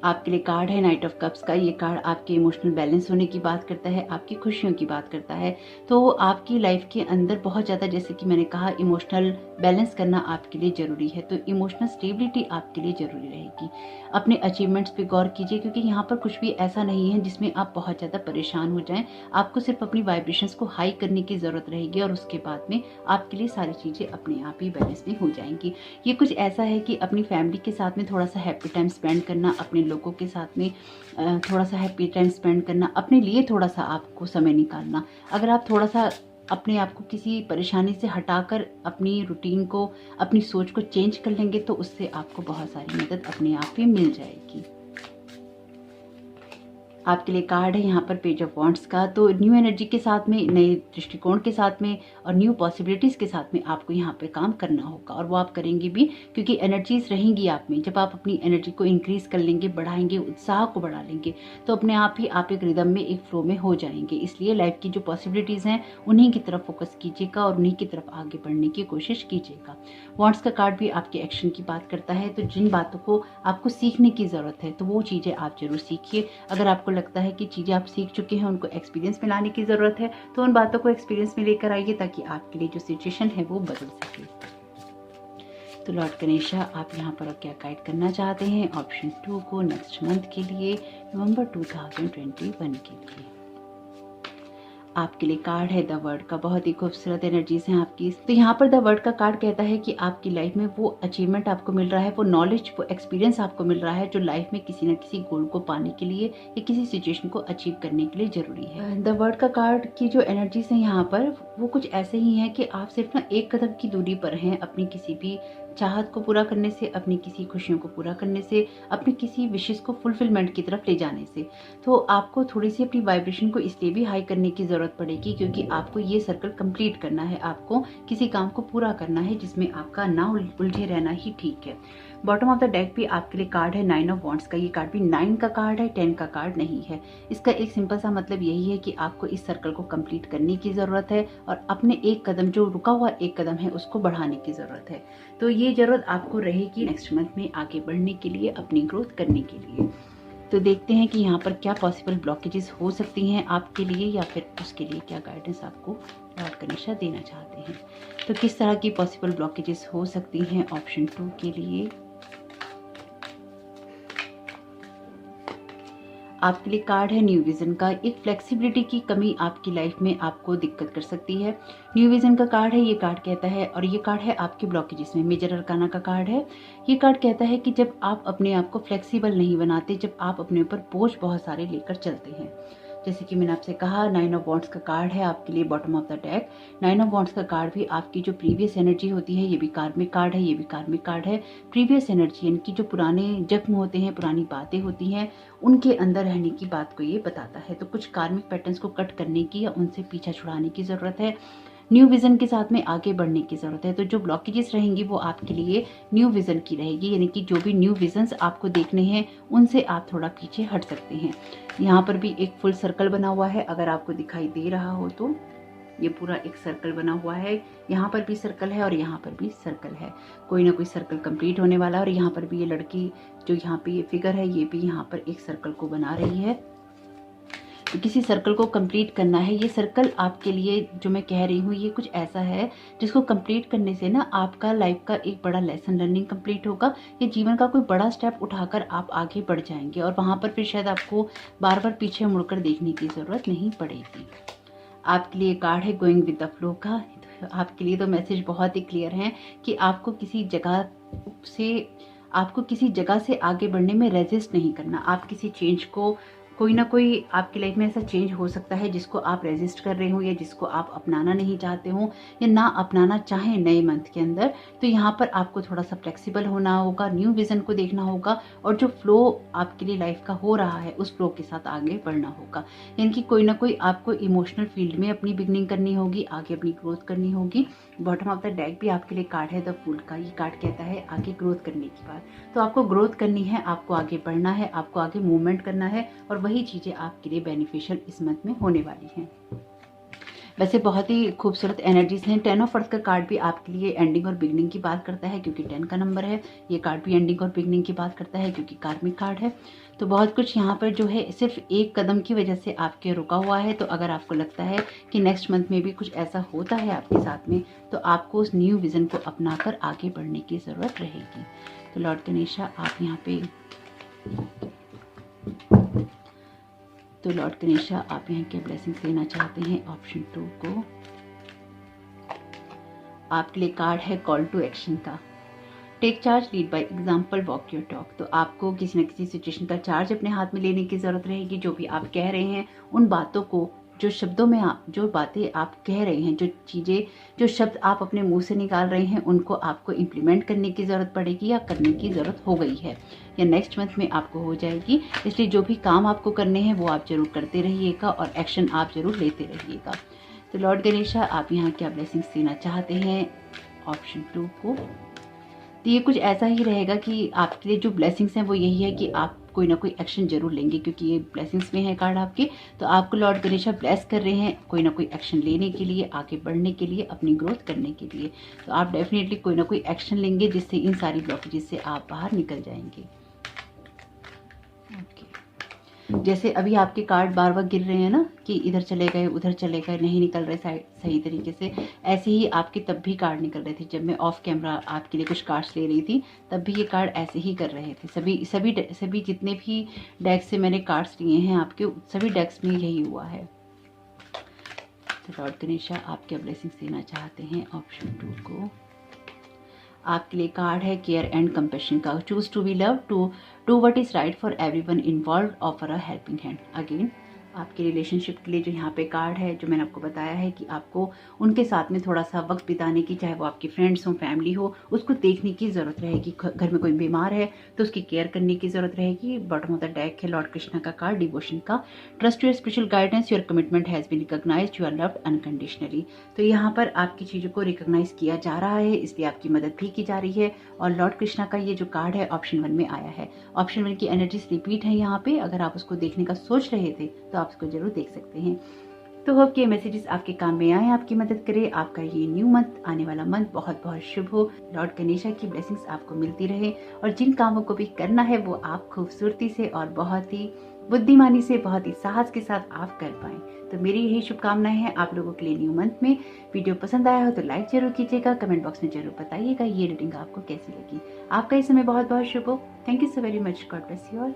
S1: आपके लिए कार्ड है नाइट ऑफ कप्स का। ये कार्ड आपके इमोशनल बैलेंस होने की बात करता है, आपकी खुशियों की बात करता है। तो आपकी लाइफ के अंदर बहुत ज़्यादा, जैसे कि मैंने कहा, इमोशनल बैलेंस करना आपके लिए ज़रूरी है। तो इमोशनल स्टेबिलिटी आपके लिए ज़रूरी रहेगी। अपने अचीवमेंट्स पे गौर कीजिए, क्योंकि यहाँ पर कुछ भी ऐसा नहीं है जिसमें आप बहुत ज़्यादा परेशान हो जाएं। आपको सिर्फ अपनी वाइब्रेशंस को हाई करने की ज़रूरत रहेगी और उसके बाद में आपके लिए सारी चीज़ें अपने आप ही बैलेंस में हो जाएंगी। ये कुछ ऐसा है कि अपनी फैमिली के साथ में थोड़ा सा हैप्पी टाइम स्पेंड करना, अपने लोगों के साथ में थोड़ा सा हैप्पी टाइम स्पेंड करना, अपने लिए थोड़ा सा आपको समय निकालना। अगर आप थोड़ा सा अपने आप को किसी परेशानी से हटाकर अपनी रूटीन को, अपनी सोच को चेंज कर लेंगे, तो उससे आपको बहुत सारी मदद अपने आप ही मिल जाएगी। आपके लिए कार्ड है यहाँ पर पेज ऑफ वॉन्ड्स का। तो न्यू एनर्जी के साथ में, नए दृष्टिकोण के साथ में और न्यू पॉसिबिलिटीज़ के साथ में आपको यहाँ पे काम करना होगा, और वो आप करेंगे भी, क्योंकि एनर्जीज रहेंगी आप में। जब आप अपनी एनर्जी को इंक्रीज कर लेंगे, बढ़ाएंगे, उत्साह को बढ़ा लेंगे, तो अपने आप ही आप एक रिदम में, एक फ्लो में हो जाएंगे। इसलिए लाइफ की जो पॉसिबिलिटीज़ हैं उन्हीं की तरफ फोकस कीजिएगा और उन्हीं की तरफ आगे बढ़ने की कोशिश कीजिएगा। वॉन्ड्स का कार्ड भी आपके एक्शन की बात करता है। तो जिन बातों को आपको सीखने की ज़रूरत है, तो वो चीज़ें आप जरूर सीखिए। अगर आपको लगता है कि चीज़ें आप सीख चुके हैं, उनको एक्सपीरियंस में लाने की ज़रूरत है, तो उन बातों को एक्सपीरियंस में लेकर आइए, ताकि आपके लिए जो सिचुएशन है वो बदल सके। तो लॉर्ड गणेशा, आप यहाँ पर क्या गाइड करना चाहते हैं ऑप्शन 2 को नेक्स्ट मंथ के लिए, नवंबर 2021 के लिए। आपके लिए कार्ड है द वर्ड का। बहुत ही खूबसूरत एनर्जीज हैं आपकी। तो यहाँ पर द वर्ड का कार्ड कहता है कि आपकी लाइफ में वो अचीवमेंट आपको मिल रहा है, वो नॉलेज, वो एक्सपीरियंस आपको मिल रहा है जो लाइफ में किसी न किसी गोल को पाने के लिए या किसी सिचुएशन को अचीव करने के लिए जरूरी है। द वर्ड का कार्ड की जो एनर्जीज है यहाँ पर, वो कुछ ऐसे ही है कि आप सिर्फ ना एक कदम की दूरी पर हैं अपनी किसी भी चाहत को पूरा करने से, अपनी किसी खुशियों को पूरा करने से, अपनी किसी विशेष को फुलफिलमेंट की तरफ ले जाने से। तो आपको थोड़ी सी अपनी वाइब्रेशन को इसलिए भी हाई करने की जरूरत ज़रूरत पड़ेगी, क्योंकि आपको ये सर्कल कंप्लीट करना है, आपको किसी काम को पूरा करना है जिसमें आपका ना उलझे रहना ही ठीक है। बॉटम ऑफ द डेक भी आपके लिए कार्ड है 9 ऑफ वॉन्ड्स का। ये कार्ड भी 9 का कार्ड है, 10 का कार्ड नहीं है। इसका एक सिंपल सा मतलब यही है कि आपको इस सर्कल को कंप्लीट करने की ज़रूरत है और अपने एक कदम, जो रुका हुआ एक कदम है, उसको बढ़ाने की ज़रूरत है। तो ये ज़रूरत आपको रहेगी नेक्स्ट मंथ में आगे बढ़ने के लिए, अपनी ग्रोथ करने के लिए। तो देखते हैं कि यहाँ पर क्या पॉसिबल ब्लॉकेजेस हो सकती हैं आपके लिए, या फिर उसके लिए क्या गाइडेंस आपको लॉर्ड गणेशा देना चाहते हैं। तो किस तरह की पॉसिबल ब्लॉकेजेस हो सकती हैं ऑप्शन 2 के लिए। आपके लिए कार्ड है न्यू विजन का। एक फ्लेक्सिबिलिटी की कमी आपकी लाइफ में आपको दिक्कत कर सकती है। न्यू विजन का कार्ड है, ये कार्ड कहता है, और ये कार्ड है आपके ब्लॉकेजेस में, मेजर अरकाना का कार्ड है। ये कार्ड कहता है कि जब आप अपने आप को फ्लेक्सिबल नहीं बनाते, जब आप अपने ऊपर बोझ बहुत सारे लेकर चलते हैं। जैसे कि मैंने आपसे कहा 9 ऑफ वॉन्ड्स का कार्ड है आपके लिए bottom of the deck. 9 of wands का कार्ड भी आपकी जो प्रीवियस एनर्जी होती है, ये भी कार्मिक कार्ड है, ये भी कार्मिक कार्ड है। प्रीवियस एनर्जी यानी कि जो पुराने जख्म होते हैं, पुरानी बातें होती हैं, उनके अंदर रहने की बात को ये बताता है। तो कुछ कार्मिक पैटर्न्स को कट करने की या उनसे पीछा छुड़ाने की ज़रूरत है। न्यू विजन के साथ में आगे बढ़ने की ज़रूरत है। तो जो ब्लॉकेजेस रहेंगी वो आपके लिए न्यू विजन की रहेगी, यानी कि जो भी न्यू विजन्स आपको देखने हैं उनसे आप थोड़ा पीछे हट सकते हैं। यहाँ पर भी एक फुल सर्कल बना हुआ है, अगर आपको दिखाई दे रहा हो तो ये पूरा एक सर्कल बना हुआ है। यहाँ पर भी सर्कल है और यहाँ पर भी सर्कल है, कोई ना कोई सर्कल कंप्लीट होने वाला है। और यहाँ पर भी ये लड़की जो यहाँ पे ये फिगर है, ये भी यहाँ पर एक सर्कल को बना रही है। तो किसी सर्कल को कंप्लीट करना है। ये सर्कल आपके लिए जो मैं कह रही हूँ, ये कुछ ऐसा है जिसको कंप्लीट करने से ना आपका लाइफ का एक बड़ा लेसन लर्निंग कंप्लीट होगा। ये जीवन का कोई बड़ा स्टेप उठाकर आप आगे बढ़ जाएंगे और वहाँ पर फिर शायद आपको बार बार पीछे मुड़कर देखने की ज़रूरत नहीं पड़ेगी। आपके लिए कार्ड है गोइंग विद द फ्लो का। आपके लिए तो मैसेज बहुत ही क्लियर है कि आपको किसी जगह से आगे बढ़ने में रेजिस्ट नहीं करना। आप किसी चेंज को, कोई ना कोई आपकी लाइफ में ऐसा चेंज हो सकता है जिसको आप रेजिस्ट कर रहे हो या जिसको आप अपनाना नहीं चाहते हो या ना अपनाना चाहें नए मंथ के अंदर। तो यहाँ पर आपको थोड़ा सा फ्लेक्सिबल होना होगा, न्यू विजन को देखना होगा और जो फ्लो आपके लिए लाइफ का हो रहा है उस फ्लो के साथ आगे बढ़ना होगा। यानी कि कोई ना कोई आपको इमोशनल फील्ड में अपनी बिगनिंग करनी होगी, आगे अपनी ग्रोथ करनी होगी। बॉटम ऑफ द डेक भी आपके लिए कार्ड है द फूल का। ये कार्ड कहता है आगे ग्रोथ करने की बात। तो आपको ग्रोथ करनी है, आपको आगे बढ़ना है, आपको आगे मूवमेंट करना है और वही चीज़ें आपके लिए बेनिफिशियल इस मंथ में होने वाली हैं। वैसे बहुत ही खूबसूरत एनर्जीज हैं। 10 ऑफ अर्थ का कार्ड भी आपके लिए एंडिंग और बिगनिंग की बात करता है क्योंकि 10 का नंबर है। ये कार्ड भी एंडिंग और बिगनिंग की बात करता है क्योंकि कार्मिक कार्ड है। तो बहुत कुछ यहाँ पर जो है सिर्फ एक कदम की वजह से आपके रुका हुआ है। तो अगर आपको लगता है कि नेक्स्ट मंथ में भी कुछ ऐसा होता है आपके साथ में, तो आपको उस न्यू विजन को अपनाकर आगे बढ़ने की ज़रूरत रहेगी। तो लॉर्ड गणेशा आप यहाँ पे लॉर्ड गणेशा आप यहाँ के ब्लेसिंग्स देना चाहते हैं ऑप्शन 2 को। आपके लिए कार्ड है कॉल टू एक्शन का। Take charge, lead by example, walk your talk. तो आपको किसी न किसी सिचुएशन का चार्ज अपने हाथ में लेने की जरूरत रहेगी। जो भी आप कह रहे हैं उन बातों को, जो शब्दों में जो बातें आप कह रहे हैं, जो शब्द आप अपने मुंह से निकाल रहे हैं, उनको आपको इम्प्लीमेंट करने की ज़रूरत पड़ेगी या करने की ज़रूरत हो गई है या नेक्स्ट मंथ में आपको हो जाएगी। इसलिए जो भी काम आपको करने हैं वो आप जरूर करते रहिएगा और एक्शन आप जरूर लेते रहिएगा। तो लॉर्ड गणेशा आप यहाँ क्या ब्लेसिंग्स देना चाहते हैं ऑप्शन 2 को। तो ये कुछ ऐसा ही रहेगा कि आपके लिए जो ब्लेसिंग्स हैं वो यही है कि आप कोई ना कोई एक्शन जरूर लेंगे, क्योंकि ये ब्लेसिंग्स में है कार्ड आपके। तो आपको लॉर्ड गणेशा ब्लेस कर रहे हैं कोई ना कोई एक्शन लेने के लिए, आगे बढ़ने के लिए, अपनी ग्रोथ करने के लिए। तो आप डेफिनेटली कोई ना कोई एक्शन लेंगे जिससे इन सारी ब्लॉकेजेस से आप बाहर निकल जाएंगे। जैसे अभी आपके कार्ड बार बार गिर रहे हैं ना कि इधर चले गए उधर चले गए, नहीं निकल रहे सही तरीके से, ऐसे ही आपके तब भी कार्ड निकल रहे थे। जब मैं ऑफ कैमरा आपके लिए कुछ कार्ड्स ले रही थी तब भी ये कार्ड ऐसे ही कर रहे थे। सभी जितने भी डेक्स से मैंने कार्ड्स लिए हैं आपके, सभी डेक्स में यही हुआ है। तो लॉर्ड गणेशा आप क्या ब्लेसिंग्स देना चाहते हैं ऑप्शन 2 को। आपके लिए कार्ड है केयर एंड कंपैशन का। Choose to be love, to do what is right for everyone involved, offer a helping hand. Again आपके रिलेशनशिप के लिए जो यहाँ पे कार्ड है, जो मैंने आपको बताया है कि आपको उनके साथ में थोड़ा सा वक्त बिताने की, चाहे वो आपके फ्रेंड्स हो, फैमिली हो, उसको देखने की ज़रूरत रहेगी। घर में कोई बीमार है तो उसकी केयर करने की ज़रूरत रहेगी। बॉटम ऑफ द डेक है लॉर्ड कृष्णा का कार्ड, डिवोशन का। Trust your spiritual guidance, your commitment has been recognised, you are loved unconditionally. तो यहाँ पर आपकी चीज़ों को रिकॉग्नाइज किया जा रहा है, इसलिए आपकी मदद भी की जा रही है। और लॉर्ड कृष्णा का ये जो कार्ड है ऑप्शन 1 में आया है। ऑप्शन 1 की एनर्जीज रिपीट है यहाँ पे। अगर आप उसको देखने का सोच रहे थे तो आप उसको जरूर देख सकते हैं। तो होप कि ये मैसेजेस आपके काम में आए, आपकी मदद करे। आपका ये न्यू मंथ, आने वाला मंथ बहुत बहुत शुभ हो। लॉर्ड गणेशा की ब्लेसिंग्स आपको मिलती रहे और जिन कामों को भी करना है वो आप खूबसूरती से और बहुत ही बुद्धिमानी से, बहुत ही साहस के साथ आप कर पाएं। तो मेरी यही शुभकामनाएं हैं आप लोगों के लिए न्यू मंथ में। वीडियो पसंद आया हो तो लाइक जरूर कीजिएगा, कमेंट बॉक्स में जरूर बताइएगा ये रीडिंग आपको कैसी लगी। आपका इस समय बहुत बहुत शुभ हो। Thank you so very much. God bless you all.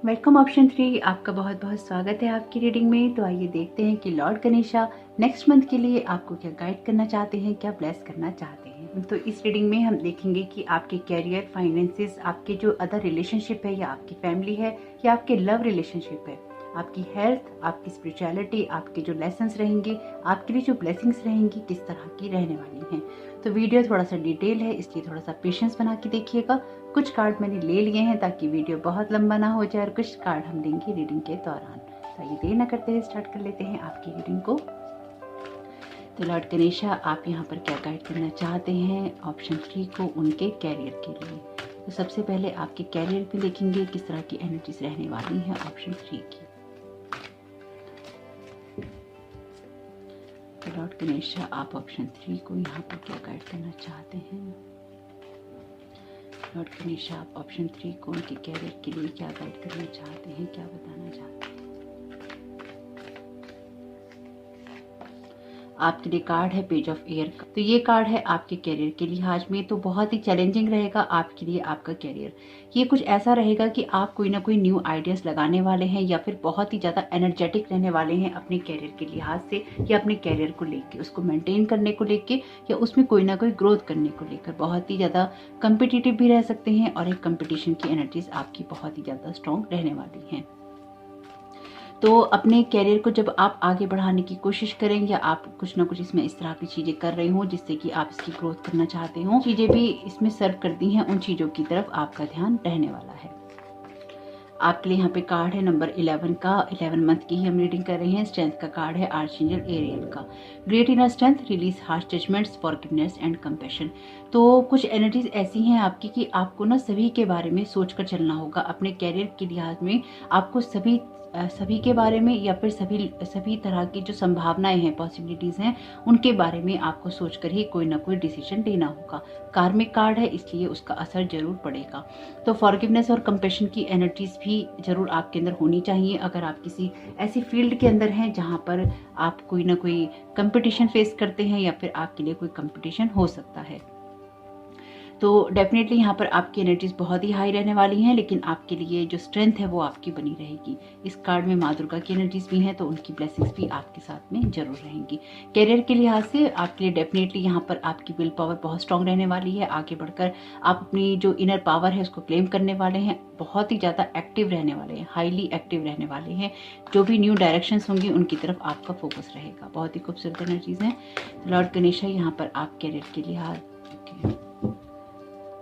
S1: Welcome option 3, आपका बहुत बहुत स्वागत है आपकी रीडिंग में। तो आइए देखते हैं कि लॉर्ड गणेशा नेक्स्ट मंथ के लिए आपको क्या गाइड करना चाहते हैं, क्या ब्लेस करना चाहते हैं। तो इस रीडिंग में हम देखेंगे कि आपके कैरियर, फाइनेंसेस, आपके जो अदर रिलेशनशिप है या आपकी फैमिली है या आपके लव रिलेशनशिप है, आपकी हेल्थ, आपकी स्पिरिचुअलिटी, आपके जो लेसन्स रहेंगे, आपके लिए जो ब्लेसिंग्स रहेंगी, किस तरह की रहने वाली हैं। तो वीडियो थोड़ा सा डिटेल है, इसलिए थोड़ा सा पेशेंस बना के देखिएगा। कुछ कार्ड मैंने ले लिए हैं ताकि वीडियो बहुत लंबा ना हो जाए और कुछ कार्ड हम लेंगे रीडिंग के दौरान। तो ये देर न करते हुए स्टार्ट कर लेते हैं आपकी रीडिंग को। तो लॉर्ड गणेशा आप यहाँ पर क्या गाइड करना चाहते हैं ऑप्शन 3 को उनके कैरियर के लिए। तो सबसे पहले आपके कैरियर पे देखेंगे किस तरह की एनर्जीज रहने वाली है ऑप्शन 3 की। तो लॉर्ड गणेशा आप ऑप्शन 3 को यहाँ पर क्या गाइड करना चाहते हैं। लॉर्ड गणेशा आप ऑप्शन 3 को उनके कैरियर के लिए क्या गाइड करना चाहते हैं, क्या बताना चाहते हैं। आपके लिए कार्ड है पेज ऑफ एयर का। तो ये कार्ड है आपके कैरियर के लिहाज में तो बहुत ही चैलेंजिंग रहेगा आपके लिए आपका कैरियर। ये कुछ ऐसा रहेगा कि आप कोई ना कोई न्यू आइडियाज लगाने वाले हैं या फिर बहुत ही ज़्यादा एनर्जेटिक रहने वाले हैं अपने कैरियर के लिहाज से, या अपने कैरियर को लेके, उसको मेंटेन करने को लेके, या उसमें कोई ना कोई ग्रोथ करने को लेकर बहुत ही ज़्यादा कम्पिटिटिव भी रह सकते हैं। और एक कंपटीशन की एनर्जीज आपकी बहुत ही ज़्यादा स्ट्रॉन्ग रहने वाली हैं। तो अपने कैरियर को जब आप आगे बढ़ाने की कोशिश करें या आप कुछ ना कुछ इसमें इस तरह की चीज़ें कर रहे हो जिससे कि आप इसकी ग्रोथ करना चाहते हो, चीज़ें भी इसमें सर्व करती हैं, उन चीज़ों की तरफ आपका ध्यान रहने वाला है। आपके लिए यहाँ पे कार्ड है नंबर 11 का। 11 मंथ की ही हम रीडिंग कर रहे हैं। स्ट्रेंथ का कार्ड है आर्चएंजल एरियल का। Great inner strength, release harsh judgements, forgiveness and compassion. तो कुछ एनर्जीज ऐसी हैं आपकी कि आपको ना सभी के बारे में सोचकर चलना होगा। अपने कैरियर के लिहाज में आपको सभी के बारे में या फिर सभी तरह की जो संभावनाएं हैं, पॉसिबिलिटीज हैं, उनके बारे में आपको सोचकर ही कोई ना कोई डिसीजन लेना होगा। कार्मिक कार्ड है इसलिए उसका असर जरूर पड़ेगा। तो फॉरगिवनेस और कंपैशन की एनर्जीज भी जरूर आपके अंदर होनी चाहिए। अगर आप किसी ऐसी फील्ड के अंदर हैं जहां पर आप कोई ना कोई कंपटीशन फेस करते हैं या फिर आपके लिए कोई कंपटीशन हो सकता है, तो डेफिनेटली यहाँ पर आपकी एनर्जीज बहुत ही हाई रहने वाली हैं, लेकिन आपके लिए जो स्ट्रेंथ है वो आपकी बनी रहेगी। इस कार्ड में माँ दुर्गा की एनर्जीज भी हैं तो उनकी ब्लेसिंग्स भी आपके साथ में जरूर रहेंगी। कैरियर के लिहाज से आपके लिए डेफिनेटली यहाँ पर आपकी विल पावर बहुत स्ट्रांग रहने वाली है। आगे बढ़कर आप अपनी जो इनर पावर है उसको क्लेम करने वाले हैं। बहुत ही ज़्यादा एक्टिव रहने वाले हैं, हाईली एक्टिव रहने वाले हैं। जो भी न्यू डायरेक्शंस होंगी उनकी तरफ आपका फोकस रहेगा। बहुत ही खूबसूरत एनर्जीज हैं। लॉर्ड गणेशा यहाँ पर आप कैरियर के लिहाज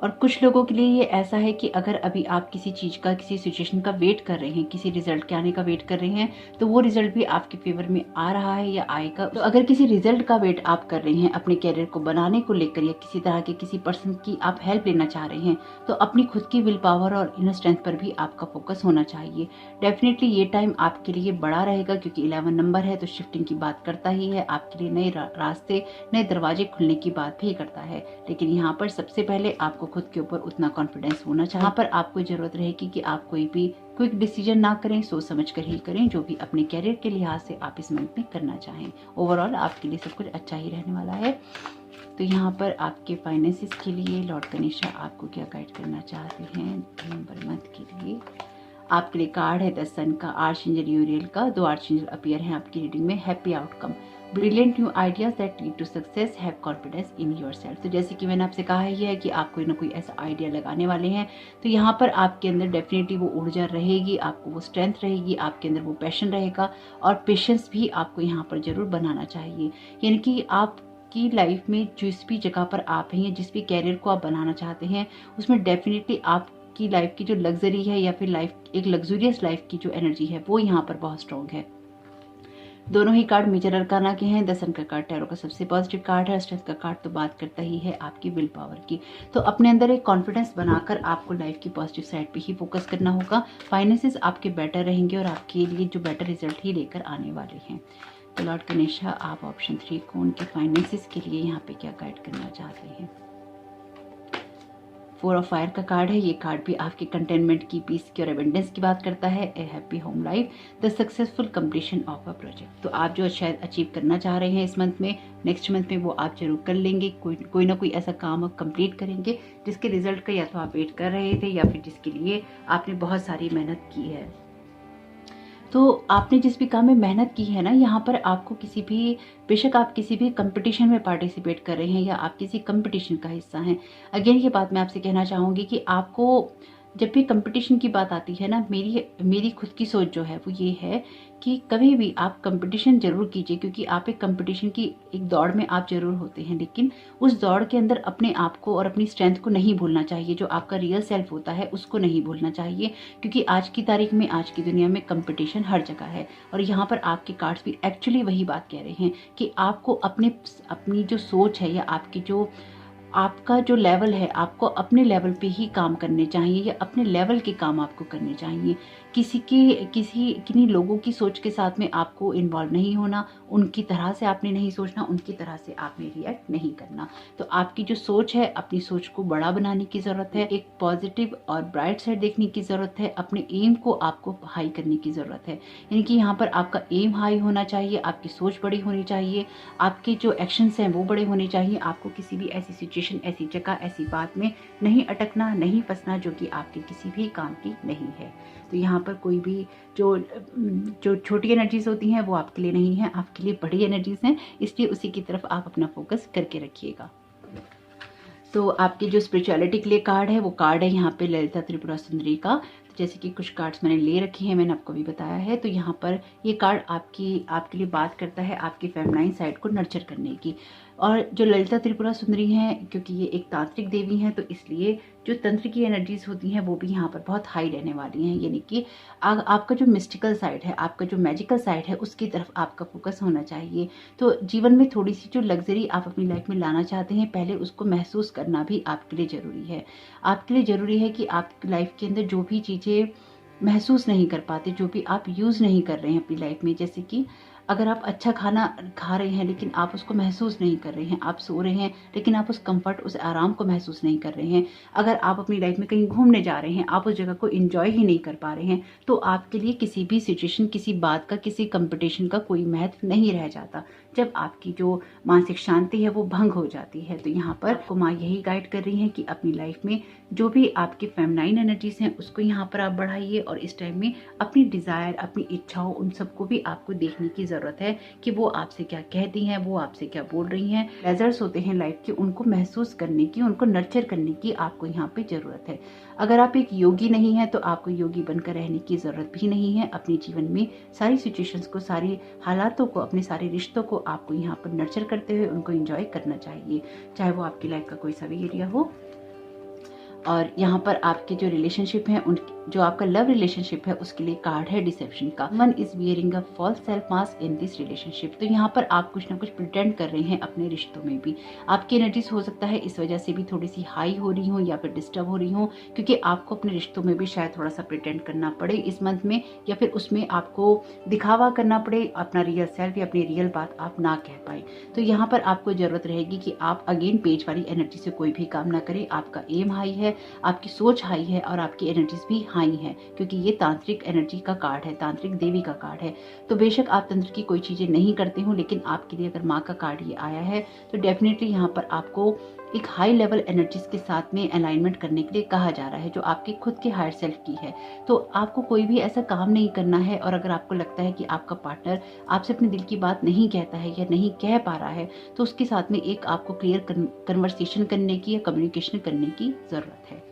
S1: और कुछ लोगों के लिए ये ऐसा है कि अगर अभी आप किसी चीज़ का, किसी सिचुएशन का वेट कर रहे हैं, किसी रिजल्ट के आने का वेट कर रहे हैं, तो वो रिजल्ट भी आपके फेवर में आ रहा है या आएगा। तो अगर किसी रिजल्ट का वेट आप कर रहे हैं अपने कैरियर को बनाने को लेकर या किसी तरह के किसी पर्सन की आप हेल्प लेना चाह रहे हैं, तो अपनी खुद की विल पावर और इनर स्ट्रेंथ पर भी आपका फोकस होना चाहिए। डेफिनेटली ये टाइम आपके लिए बड़ा रहेगा क्योंकि 11 नंबर है तो शिफ्टिंग की बात करता ही है। आपके लिए नए रास्ते, नए दरवाजे खुलने की बात भी करता है। लेकिन यहाँ पर सबसे पहले आपको खुद के ऊपर उतना कॉन्फिडेंस होना चाहिए। यहाँ पर आपको जरूरत रहेगी कि आप कोई भी क्विक डिसीजन ना करें, सोच समझ कर ही करें जो भी अपने कैरियर के लिहाज से आप इस मंथ में करना चाहें। ओवरऑल आपके लिए सब कुछ अच्छा ही रहने वाला है। तो यहाँ पर आपके फाइनेंसिस के लिए लॉर्ड गणेशा आपको क्या गाइड करना चाहते हैं नवंबर मंथ के लिए। आपके लिए कार्ड है द सन का, आर्चएंजल यूरियल का। 2 आर्चएंजल अपीयर हैं आपकी रीडिंग में। Happy outcome, brilliant new ideas that lead to success, have confidence in yourself. तो जैसे कि मैंने आपसे कहा है कि आप कोई ना कोई ऐसा आइडिया लगाने वाले हैं, तो यहाँ पर आपके अंदर डेफिनेटली वो ऊर्जा रहेगी, आपको वो स्ट्रेंथ रहेगी, आपके अंदर वो पैशन रहेगा और पेशेंस भी आपको यहाँ पर जरूर बनाना चाहिए। यानी कि आप की लाइफ में जिस भी जगह पर आप हैं या जिस भी कैरियर को आप बनाना चाहते हैं, उसमें डेफिनेटली आपकी लाइफ की जो लग्जरी है या फिर लाइफ एक लग्जूरियस लाइफ की जो एनर्जी है वो यहाँ पर बहुत स्ट्रांग है। दोनों ही कार्ड मेजर अरकाना के हैं। द सन का कार्ड टैरो का सबसे पॉजिटिव कार्ड है। स्ट्रेंथ का कार्ड तो बात करता ही है आपकी विल पावर की। तो अपने अंदर एक कॉन्फिडेंस बनाकर आपको लाइफ की पॉजिटिव साइड पे ही फोकस करना होगा। फाइनेंसेस आपके बेटर रहेंगे और आपके लिए जो बेटर रिजल्ट ही लेकर आने वाले हैं। तो लॉर्ड गणेशा, आप ऑप्शन 3 को उनके फाइनेंसेस के लिए यहाँ पे क्या गाइड करना चाहते हैं? 4 ऑफ फायर का कार्ड है। ये कार्ड भी आपके कंटेनमेंट की, पीस की और एबंडेंस की बात करता है। ए happy home life, the successful completion of a project. तो आप जो शायद अचीव करना चाह रहे हैं इस मंथ में, नेक्स्ट मंथ में, वो आप जरूर कर लेंगे। कोई ना कोई ऐसा काम आप कंप्लीट करेंगे जिसके रिजल्ट का या तो आप वेट कर रहे थे या फिर जिसके लिए आपने बहुत सारी मेहनत की है। तो आपने जिस भी काम में मेहनत की है ना, यहाँ पर आपको किसी भी, बेशक आप किसी भी कंपटीशन में पार्टिसिपेट कर रहे हैं या आप किसी कंपटीशन का हिस्सा हैं, अगेन ये बात मैं आपसे कहना चाहूँगी कि आपको जब भी कंपटीशन की बात आती है ना, मेरी खुद की सोच जो है वो ये है कि कभी भी आप कंपटीशन जरूर कीजिए, क्योंकि आप एक कंपटीशन की एक दौड़ में आप जरूर होते हैं, लेकिन उस दौड़ के अंदर अपने आप को और अपनी स्ट्रेंथ को नहीं भूलना चाहिए। जो आपका रियल सेल्फ होता है उसको नहीं भूलना चाहिए, क्योंकि आज की तारीख में, आज की दुनिया में कंपटीशन हर जगह है। और यहाँ पर आपके कार्ड्स भी एक्चुअली वही बात कह रहे हैं कि आपको अपनी जो सोच है या आपका जो लेवल है, आपको अपने लेवल पे ही काम करने चाहिए या अपने लेवल के काम आपको करने चाहिए। किन्हीं लोगों की सोच के साथ में आपको इन्वॉल्व नहीं होना, उनकी तरह से आपने नहीं सोचना, उनकी तरह से आपने रिएक्ट नहीं करना। तो आपकी जो सोच है, अपनी सोच को बड़ा बनाने की जरूरत है, एक पॉजिटिव और ब्राइट साइड देखने की जरूरत है, अपने एम को आपको हाई करने की जरूरत है। यानी कि यहाँ पर आपका एम हाई होना चाहिए, आपकी सोच बड़ी होनी चाहिए, आपके जो एक्शंस हैं वो बड़े होने चाहिए। आपको किसी भी ऐसी सिचुएशन, ऐसी जगह, ऐसी बात में नहीं अटकना, नहीं फंसना जो कि आपके किसी भी काम की नहीं है। तो यहाँ पर कोई भी जो छोटी एनर्जीज होती हैं वो आपके लिए नहीं है, आपके लिए बड़ी एनर्जीज हैं, इसलिए उसी की तरफ आप अपना फोकस करके रखिएगा। तो आपकी जो स्पिरिचुअलिटी के लिए कार्ड है वो कार्ड है यहाँ पे ललिता त्रिपुरा सुंदरी का। तो जैसे कि कुछ कार्ड्स मैंने ले रखे हैं, मैंने आपको भी बताया है। तो यहाँ पर ये कार्ड आपके लिए बात करता है आपकी फेमिनाइन साइड को नर्चर करने की। और जो ललिता त्रिपुरा सुंदरी हैं, क्योंकि ये एक तांत्रिक देवी हैं, तो इसलिए जो तंत्र की एनर्जीज होती हैं वो भी यहाँ पर बहुत हाई रहने वाली हैं। यानी कि आपका जो मिस्टिकल साइड है, आपका जो मैजिकल साइड है, उसकी तरफ आपका फोकस होना चाहिए। तो जीवन में थोड़ी सी जो लग्जरी आप अपनी लाइफ में लाना चाहते हैं, पहले उसको महसूस करना भी आपके लिए ज़रूरी है। आपके लिए ज़रूरी है कि आपकी लाइफ के अंदर जो भी चीज़ें महसूस नहीं कर पाते, जो भी आप यूज़ नहीं कर रहे हैं अपनी लाइफ में, जैसे कि अगर आप अच्छा खाना खा रहे हैं लेकिन आप उसको महसूस नहीं कर रहे हैं, आप सो रहे हैं लेकिन आप उस कंफर्ट, उस आराम को महसूस नहीं कर रहे हैं, अगर आप अपनी लाइफ में कहीं घूमने जा रहे हैं, आप उस जगह को एंजॉय ही नहीं कर पा रहे हैं, तो आपके लिए किसी भी सिचुएशन, किसी बात का, किसी कंपटीशन का कोई महत्व नहीं रह जाता, जब आपकी जो मानसिक शांति है वो भंग हो जाती है। तो यहाँ पर आपको माँ यही गाइड कर रही हैं कि अपनी लाइफ में जो भी आपकी फेमिनाइन एनर्जीज हैं उसको यहाँ पर आप बढ़ाइए, और इस टाइम में अपनी डिजायर, अपनी इच्छाओं, उन सबको भी आपको देखने की जरूरत है कि वो आपसे क्या कहती हैं, वो आपसे क्या बोल रही हैं। प्लेजर्स होते हैं लाइफ के, उनको महसूस करने की, उनको नर्चर करने की आपको यहाँ पे जरूरत है। अगर आप एक योगी नहीं है तो आपको योगी बनकर रहने की जरूरत भी नहीं है। अपने जीवन में सारी सिचुएशंस को, सारी हालातों को, अपने सारे रिश्तों को आपको यहाँ पर नर्चर करते हुए उनको एंजॉय करना चाहिए, चाहे वो आपकी लाइफ का कोई सा भी एरिया हो। और यहाँ पर आपके जो रिलेशनशिप है, जो आपका लव रिलेशनशिप है, उसके लिए कार्ड है डिसेप्शन का। One is wearing a false self mask in this relationship. तो यहाँ पर आप कुछ ना कुछ प्रिटेंड कर रहे हैं अपने रिश्तों में भी। आपकी एनर्जीज हो सकता है इस वजह से भी थोड़ी सी हाई हो रही हो या फिर डिस्टर्ब हो रही हो, क्योंकि आपको अपने रिश्तों में भी शायद थोड़ा सा प्रिटेंड करना पड़े इस मंथ में, या फिर उसमें आपको दिखावा करना पड़े, अपना रियल सेल्फ या अपनी रियल बात आप ना कह पाए। तो यहाँ पर आपको जरूरत रहेगी कि आप अगेन पेज वाली एनर्जी से कोई भी काम ना करें। आपका एम हाई है, है, आपकी सोच हाई है और आपकी एनर्जीज भी हाई हैं, क्योंकि ये तांत्रिक एनर्जी का कार्ड है, तांत्रिक देवी का कार्ड है। तो बेशक आप तंत्र की कोई चीज़ें नहीं करते हो, लेकिन आपके लिए अगर माँ का कार्ड ये आया है तो डेफिनेटली यहाँ पर आपको एक हाई लेवल एनर्जीज के साथ में अलाइनमेंट करने के लिए कहा जा रहा है, जो आपकी खुद के हायर सेल्फ की है। तो आपको कोई भी ऐसा काम नहीं करना है, और अगर आपको लगता है कि आपका पार्टनर आपसे अपने दिल की बात नहीं कहता है या नहीं कह पा रहा है, तो उसके साथ में एक आपको क्लियर कन्वर्सेशन करने की या कम्युनिकेशन करने की ज़रूरत है।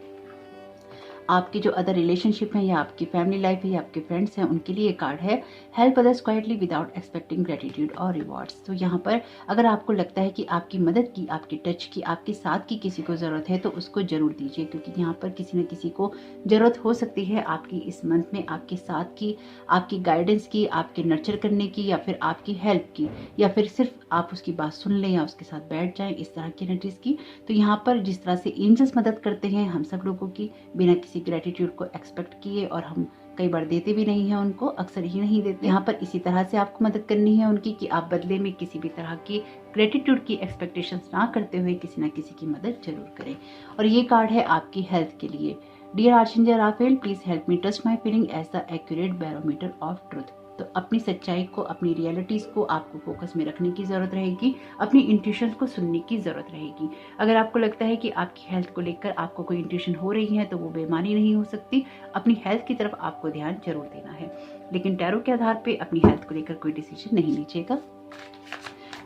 S1: आपके जो अदर रिलेशनशिप हैं या आपकी फैमिली लाइफ है या आपके फ्रेंड्स हैं, उनके लिए कार्ड है help others quietly without expecting gratitude और रिवॉर्ड्स। तो यहाँ पर अगर आपको लगता है कि आपकी मदद की, आपकी टच की, आपके साथ की किसी को ज़रूरत है, तो उसको ज़रूर दीजिए, क्योंकि यहाँ पर किसी न किसी को ज़रूरत हो सकती है आपकी इस मंथ में, आपके साथ की, आपकी गाइडेंस की, आपके नर्चर करने की, या फिर आपकी हेल्प की, या फिर सिर्फ आप उसकी बात सुन लें या उसके साथ बैठ जाएं, इस तरह की एनर्जीज की। तो यहाँ पर जिस तरह से एंजल्स मदद करते हैं हम सब लोगों की, बिना किसी ग्रेटिट्यूड को एक्सपेक्ट किए, और हम कई बार देते भी नहीं हैं उनको, अक्सर ही नहीं देते। यहाँ पर इसी तरह से आपको मदद करनी है उनकी, कि आप बदले में किसी भी तरह की ग्रेटिट्यूड की एक्सपेक्टेशंस ना करते हुए किसी न किसी की मदद जरूर करें। और ये कार्ड है आपकी हेल्थ के लिए। Dear archangel Raphael, please help me trust my feeling as the accurate barometer of truth. तो अपनी सच्चाई को, अपनी रियलिटीज को आपको फोकस में रखने की जरूरत रहेगी, अपनी इंट्यूशन को सुनने की जरूरत रहेगी। अगर आपको लगता है कि आपकी हेल्थ को लेकर आपको कोई इंट्यूशन हो रही है, तो वो बेईमानी नहीं हो सकती। अपनी हेल्थ की तरफ आपको ध्यान जरूर देना है, लेकिन टैरो के आधार पे अपनी हेल्थ को लेकर कोई डिसीजन नहीं लीजिएगा।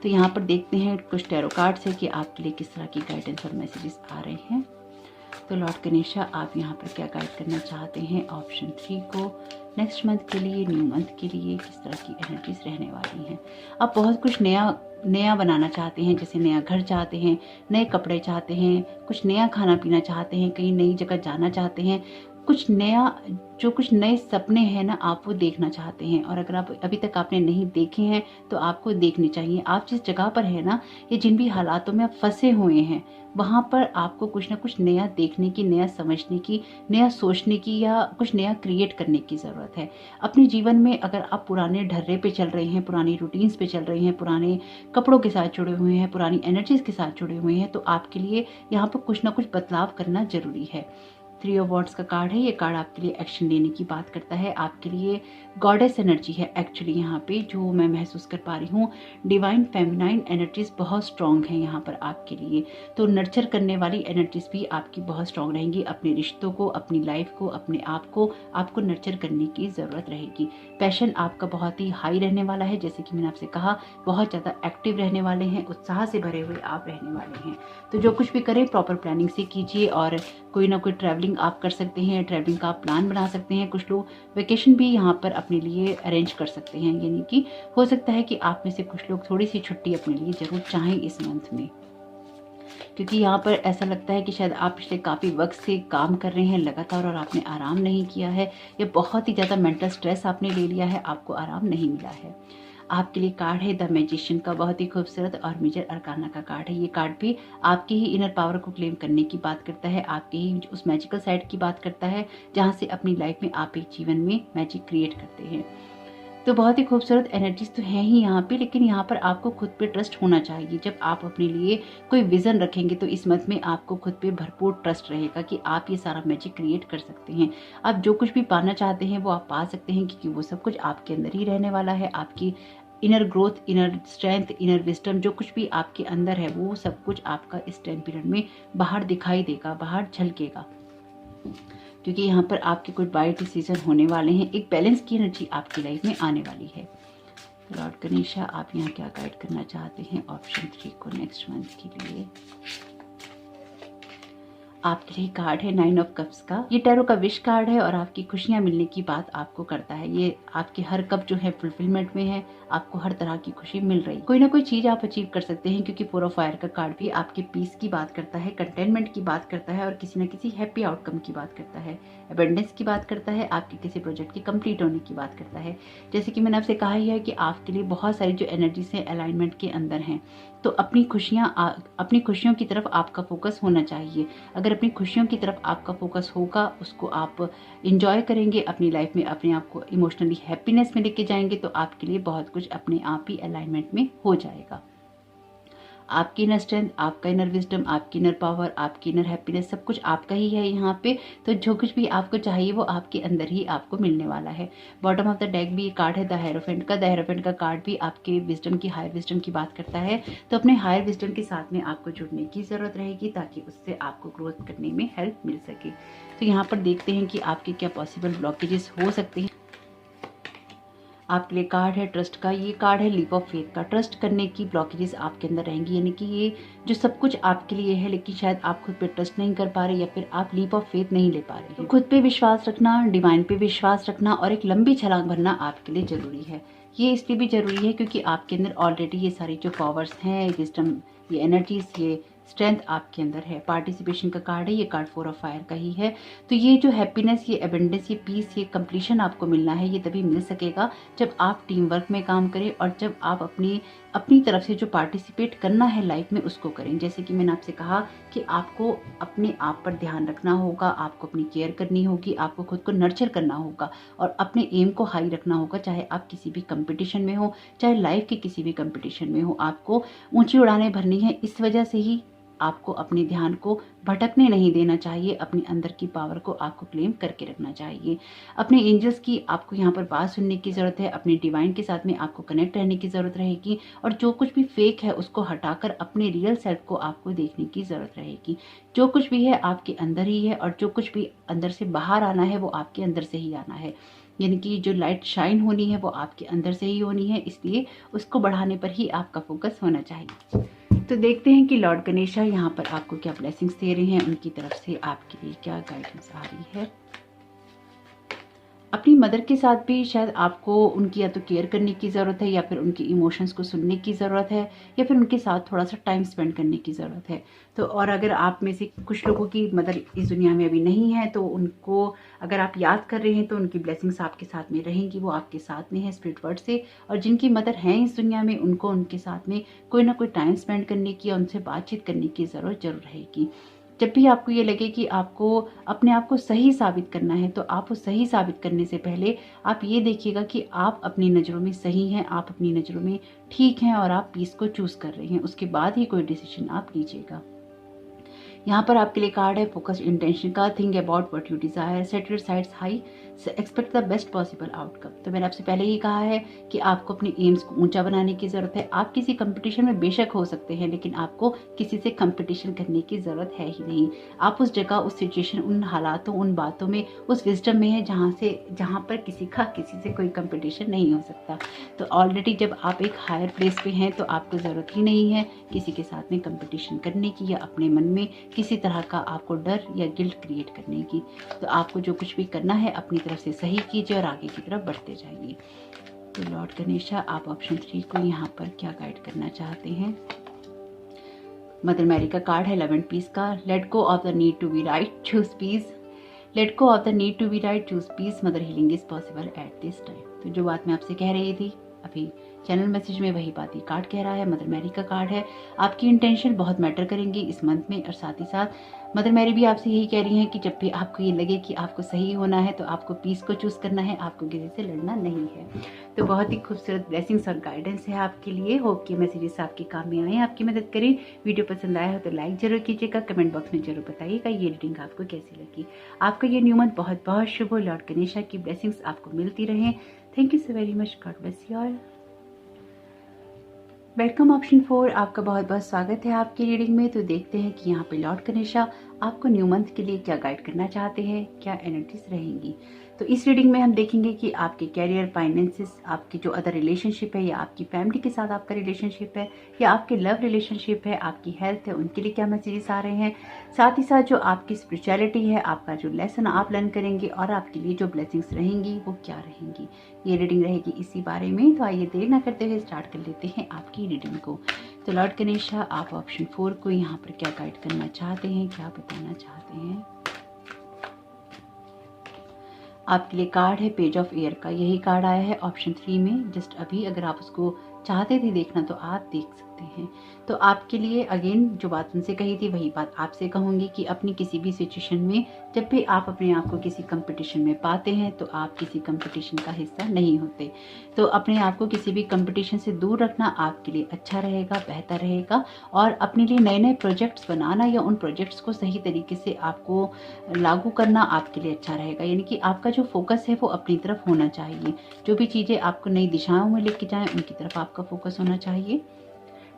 S1: तो यहाँ पर देखते हैं कुछ टैरो कार्ड्स है कि आपके लिए किस तरह की गाइडेंस और मैसेजेस आ रहे हैं। तो लॉर्ड गणेशा, आप यहाँ पर क्या गाइड करना चाहते हैं ऑप्शन 3 को नेक्स्ट मंथ के लिए, न्यू मंथ के लिए किस तरह की एनर्जीज रहने वाली हैं। आप बहुत कुछ नया बनाना चाहते हैं, जैसे नया घर चाहते हैं, नए कपड़े चाहते हैं, कुछ नया खाना पीना चाहते हैं, कहीं नई जगह जाना चाहते हैं, कुछ नया, जो कुछ नए सपने हैं ना, आप वो देखना चाहते हैं। और अगर आप अभी तक आपने नहीं देखे हैं तो आपको देखने चाहिए। आप जिस जगह पर है ना, ये जिन भी हालातों में आप फंसे हुए हैं, वहाँ पर आपको कुछ ना कुछ नया देखने की, नया समझने की, नया सोचने की, या कुछ नया क्रिएट करने की ज़रूरत है अपने जीवन में। अगर आप पुराने ढर्रे पे चल रहे हैं, पुरानी रूटीन्स पे चल रहे हैं, पुराने कपड़ों के साथ जुड़े हुए हैं, पुरानी एनर्जीज के साथ जुड़े हुए हैं, तो आपके लिए यहाँ पर कुछ ना कुछ बदलाव करना जरूरी है। 3 ऑफ वॉन्ड्स का कार्ड है, ये कार्ड आपके लिए एक्शन लेने की बात करता है, आपके लिए गॉडेस एनर्जी है एक्चुअली यहाँ पे, जो मैं महसूस कर पा रही हूँ। डिवाइन फेमिनाइन एनर्जीज बहुत स्ट्रॉन्ग है यहाँ पर आपके लिए। तो नर्चर करने वाली एनर्जीज भी आपकी बहुत स्ट्रॉन्ग रहेंगी। अपने रिश्तों को, अपनी लाइफ को, अपने आप को आपको नर्चर करने की ज़रूरत रहेगी। पैशन आपका बहुत ही हाई रहने वाला है, जैसे कि मैंने आपसे कहा, बहुत ज़्यादा एक्टिव रहने वाले हैं, उत्साह से भरे हुए आप रहने वाले हैं। तो जो कुछ भी करें प्रॉपर प्लानिंग से कीजिए, और कोई ना कोई ट्रैवलिंग आप कर सकते हैं, ट्रैवलिंग का आप प्लान बना सकते हैं। कुछ लोग वेकेशन भी यहाँ पर अपने लिए अरेंज कर सकते हैं, यानी कि हो सकता है कि आप में से कुछ लोग थोड़ी सी छुट्टी अपने लिए जरूर चाहें इस मंथ में, क्योंकि यहाँ पर ऐसा लगता है कि शायद आप पिछले काफ़ी वक्त से काम कर रहे हैं लगातार और आपने आराम नहीं किया है, या बहुत ही ज़्यादा मेंटल स्ट्रेस आपने ले लिया है, आपको आराम नहीं मिला है। आपके लिए कार्ड है द मैजिशियन का, बहुत ही खूबसूरत और मेजर अरकाना का कार्ड है। ये कार्ड भी आपकी ही इनर पावर को क्लेम करने की बात करता है, आपके ही उस मैजिकल साइड की बात करता है, जहाँ से अपनी लाइफ में आप एक जीवन में मैजिक क्रिएट करते हैं। तो बहुत ही खूबसूरत एनर्जीज तो हैं ही यहाँ पे, लेकिन यहाँ पर आपको खुद पे ट्रस्ट होना चाहिए। जब आप अपने लिए कोई विजन रखेंगे तो इस मंथ में आपको खुद पे भरपूर ट्रस्ट रहेगा कि आप ये सारा मैजिक क्रिएट कर सकते हैं। आप जो कुछ भी पाना चाहते हैं वो आप पा सकते हैं, क्योंकि वो सब कुछ आपके अंदर ही रहने वाला है। आपकी inner growth, inner strength, inner wisdom, जो कुछ भी आपके अंदर है वो सब कुछ आपका इस टाइम पीरियड में बाहर दिखाई देगा, बाहर झलकेगा, क्योंकि यहाँ पर आपके कुछ बाय डिसीजन होने वाले हैं। एक बैलेंस की एनर्जी आपकी लाइफ में आने वाली है। लॉर्ड गणेशा, आप यहाँ क्या गाइड करना चाहते हैं ऑप्शन 3 को नेक्स्ट मंथ के लिए। आपके लिए कार्ड है 9 ऑफ कप्स का। ये टैरो का विश कार्ड है और आपकी खुशियां मिलने की बात आपको करता है। ये आपके हर कप जो है फुलफिलमेंट में है, आपको हर तरह की खुशी मिल रही है। कोई ना कोई चीज आप अचीव कर सकते हैं, क्योंकि 4 ऑफ फायर का कार्ड भी आपके पीस की बात करता है, कंटेनमेंट की बात करता है, और किसी न किसी हैप्पी आउटकम की बात करता है, अबेंडेंस की बात करता है, आपके किसी प्रोजेक्ट के कंप्लीट होने की बात करता है। जैसे कि मैंने आपसे कहा ही है कि आपके लिए बहुत सारी जो एनर्जीज है अलाइनमेंट के अंदर हैं, तो अपनी खुशियों की तरफ आपका फोकस होना चाहिए। अगर अपनी खुशियों की तरफ आपका फोकस होगा, उसको आप इंजॉय करेंगे अपनी लाइफ में, अपने आप को इमोशनली हैप्पीनेस में लेके जाएंगे, तो आपके लिए बहुत कुछ अपने आप ही अलाइनमेंट में हो जाएगा। आपकी इनर स्ट्रेंथ, आपका इनर विजडम, आपकी इनर पावर, आपकी इनर हैप्पीनेस, सब कुछ आपका ही है यहाँ पे। तो जो कुछ भी आपको चाहिए वो आपके अंदर ही आपको मिलने वाला है। बॉटम ऑफ द डेक भी कार्ड है द हेरोफेंट का। द हेरोफेंट का कार्ड भी आपके विजडम की, हायर विजडम की बात करता है। तो अपने हायर विजडम के साथ में आपको जुड़ने की ज़रूरत रहेगी ताकि उससे आपको ग्रोथ करने में हेल्प मिल सके। तो यहाँ पर देखते हैं कि आपके क्या पॉसिबल ब्लॉकेजेस हो सकते हैं। आपके लिए कार्ड है ट्रस्ट का। ये कार्ड है लीप ऑफ फेथ का। ट्रस्ट करने की ब्लॉकेजेस आपके अंदर रहेंगी, यानी कि ये जो सब कुछ आपके लिए है लेकिन शायद आप खुद पे ट्रस्ट नहीं कर पा रहे या फिर आप लीप ऑफ फेथ नहीं ले पा रहे। तो खुद पे विश्वास रखना, डिवाइन पे विश्वास रखना और एक लंबी छलांग भरना आपके लिए जरूरी है। ये इसलिए भी जरूरी है क्योंकि आपके अंदर ऑलरेडी ये सारी जो पावर्स हैं, विजडम, ये एनर्जीज, ये स्ट्रेंथ आपके अंदर है। पार्टिसिपेशन का कार्ड है, ये कार्ड 4 ऑफ फायर का ही है। तो ये जो हैप्पीनेस, ये एबंडेंस, ये पीस, ये कंप्लीशन आपको मिलना है, ये तभी मिल सकेगा जब आप टीम वर्क में काम करें और जब आप अपनी तरफ से जो पार्टिसिपेट करना है लाइफ में उसको करें। जैसे कि मैंने आपसे कहा कि आपको अपने आप पर ध्यान रखना होगा, आपको अपनी केयर करनी होगी, आपको खुद को नर्चर करना होगा और अपने एम को हाई रखना होगा। चाहे आप किसी भी कंपटीशन में हो, चाहे लाइफ के किसी भी कंपटीशन में हो, आपको ऊंची उड़ानें भरनी है। इस वजह से ही आपको अपने ध्यान को भटकने नहीं देना चाहिए। अपने अंदर की पावर को आपको क्लेम करके रखना चाहिए। अपने एंजल्स की आपको यहाँ पर बात सुनने की ज़रूरत है। अपने डिवाइन के साथ में आपको कनेक्ट रहने की ज़रूरत रहेगी और जो कुछ भी फेक है उसको हटाकर अपने रियल सेल्फ को आपको देखने की ज़रूरत रहेगी। जो कुछ भी है आपके अंदर ही है और जो कुछ भी अंदर से बाहर आना है वो आपके अंदर से ही आना है। यानी कि जो लाइट शाइन होनी है वो आपके अंदर से ही होनी है, इसलिए उसको बढ़ाने पर ही आपका फोकस होना चाहिए। तो देखते हैं कि लॉर्ड गणेशा यहाँ पर आपको क्या ब्लेसिंग्स दे रहे हैं, उनकी तरफ से आपके लिए क्या गाइडेंस आ रही है। अपनी मदर के साथ भी शायद आपको उनकी या तो केयर करने की ज़रूरत है या फिर उनकी इमोशंस को सुनने की ज़रूरत है या फिर उनके साथ थोड़ा सा टाइम स्पेंड करने की ज़रूरत है। तो और अगर आप में से कुछ लोगों की मदर इस दुनिया में अभी नहीं है तो उनको अगर आप याद कर रहे हैं तो उनकी ब्लेसिंग्स आपके साथ में रहेंगी, वो आपके साथ में है स्पिरिट वर्ल्ड से। और जिनकी मदर हैं इस दुनिया में उनको उनके साथ में कोई ना कोई टाइम स्पेंड करने की या उनसे बातचीत करने की ज़रूरत जरूर रहेगी। जब भी आपको ये लगे कि आपको अपने आप को सही साबित करना है तो आप उस सही साबित करने से पहले आप ये देखिएगा कि आप अपनी नज़रों में सही हैं, आप अपनी नज़रों में ठीक हैं और आप पीस को चूज़ कर रहे हैं। उसके बाद ही कोई डिसीजन आप लीजिएगा। यहाँ पर आपके लिए कार्ड है फोकस्ड इंटेंशन का। Think about what you desire, set your sites high, expect the best possible outcome. तो मैंने आपसे पहले ही कहा है कि आपको अपने एम्स को ऊंचा बनाने की जरूरत है। आप किसी कंपटीशन में बेशक हो सकते हैं लेकिन आपको किसी से कंपटीशन करने की जरूरत है ही नहीं। आप उस जगह, उस सिचुएशन, उन हालातों, उन बातों में, उस विजडम में है जहाँ पर किसी से कोई कंपटीशन नहीं हो सकता। तो ऑलरेडी जब आप एक हायर प्लेस पे हैं तो आपको ज़रूरत ही नहीं है किसी के साथ में कंपटीशन करने की या अपने मन में किसी तरह का आपको डर या गिल्ट क्रिएट करने की। तो आपको जो कुछ भी करना है अपनी तरफ से सही कीजिए और आगे की तरफ बढ़ते जाइए। तो लॉर्ड गणेशा, आप ऑप्शन 3 को यहाँ पर क्या गाइड करना चाहते हैं। मदर मैरी का कार्ड है 11 पीस का। Let go of the need to be right, choose peace. Let go of the need to be right, choose peace, mother healing is possible at this time. तो जो बात मैं आपसे कह रही थी अभी चैनल मैसेज में, वही बात ये कार्ड कह रहा है। मदर मैरी का कार्ड है। आपकी इंटेंशन बहुत मैटर करेंगी इस मंथ में और साथ ही साथ मदर मैरी भी आपसे यही कह रही हैं कि जब भी आपको ये लगे कि आपको सही होना है तो आपको पीस को चूज करना है, आपको किसी से लड़ना नहीं है। तो बहुत ही खूबसूरत ब्लेसिंग्स और गाइडेंस है आपके लिए। होप कि मैसेजेस आपके काम में आए, आपकी मदद करें। वीडियो पसंद आया हो तो लाइक जरूर कीजिएगा, कमेंट बॉक्स में जरूर बताइएगा ये रीडिंग आपको कैसी लगी। आपका ये न्यू मंथ बहुत बहुत शुभ हो। लॉर्ड गणेशा की ब्लेसिंग्स आपको मिलती रहें। Thank you so very much. God bless you all. Welcome option 4, आपका बहुत बहुत स्वागत है आपकी रीडिंग में। तो देखते हैं कि यहाँ पे लॉर्ड गणेशा आपको न्यू मंथ के लिए क्या गाइड करना चाहते हैं, क्या एनर्जीज रहेंगी। तो इस रीडिंग में हम देखेंगे कि आपके कैरियर, फाइनेंसेस, आपकी जो अदर रिलेशनशिप है या आपकी फैमिली के साथ आपका रिलेशनशिप है या आपके लव रिलेशनशिप है, आपकी हेल्थ है, उनके लिए क्या मैसेजेस आ रहे हैं। साथ ही साथ जो आपकी स्पिरिचुअलिटी है, आपका जो लेसन आप लर्न करेंगे और आपके लिए जो ब्लेसिंग्स रहेंगी वो क्या रहेंगी, ये रीडिंग रहेगी इसी बारे में। तो आइए देर ना करते हुए स्टार्ट कर लेते हैं आपकी रीडिंग को। तो लॉर्ड गणेशा, आप ऑप्शन 4 को यहाँ पर क्या गाइड करना चाहते हैं, क्या बताना चाहते हैं। आपके लिए कार्ड है पेज ऑफ एयर का। यही कार्ड आया है ऑप्शन 3 में जस्ट अभी। अगर आप उसको चाहते थे देखना तो आप देख सकते सकते हैं। तो आपके लिए अगेन जो बात उनसे कही थी वही बात आपसे कहूँगी कि अपनी किसी भी सिचुएशन में जब भी आप अपने आप को किसी कंपटीशन में पाते हैं तो आप किसी कंपटीशन का हिस्सा नहीं होते। तो अपने आप को किसी भी कंपटीशन से दूर रखना आपके लिए अच्छा रहेगा, बेहतर रहेगा। और अपने लिए नए नए प्रोजेक्ट्स बनाना या उन प्रोजेक्ट्स को सही तरीके से आपको लागू करना आपके लिए अच्छा रहेगा। यानी कि आपका जो फोकस है वो अपनी तरफ होना चाहिए। जो भी चीज़ें आपको नई दिशाओं में लेके जाएं उनकी तरफ आपका फोकस होना चाहिए।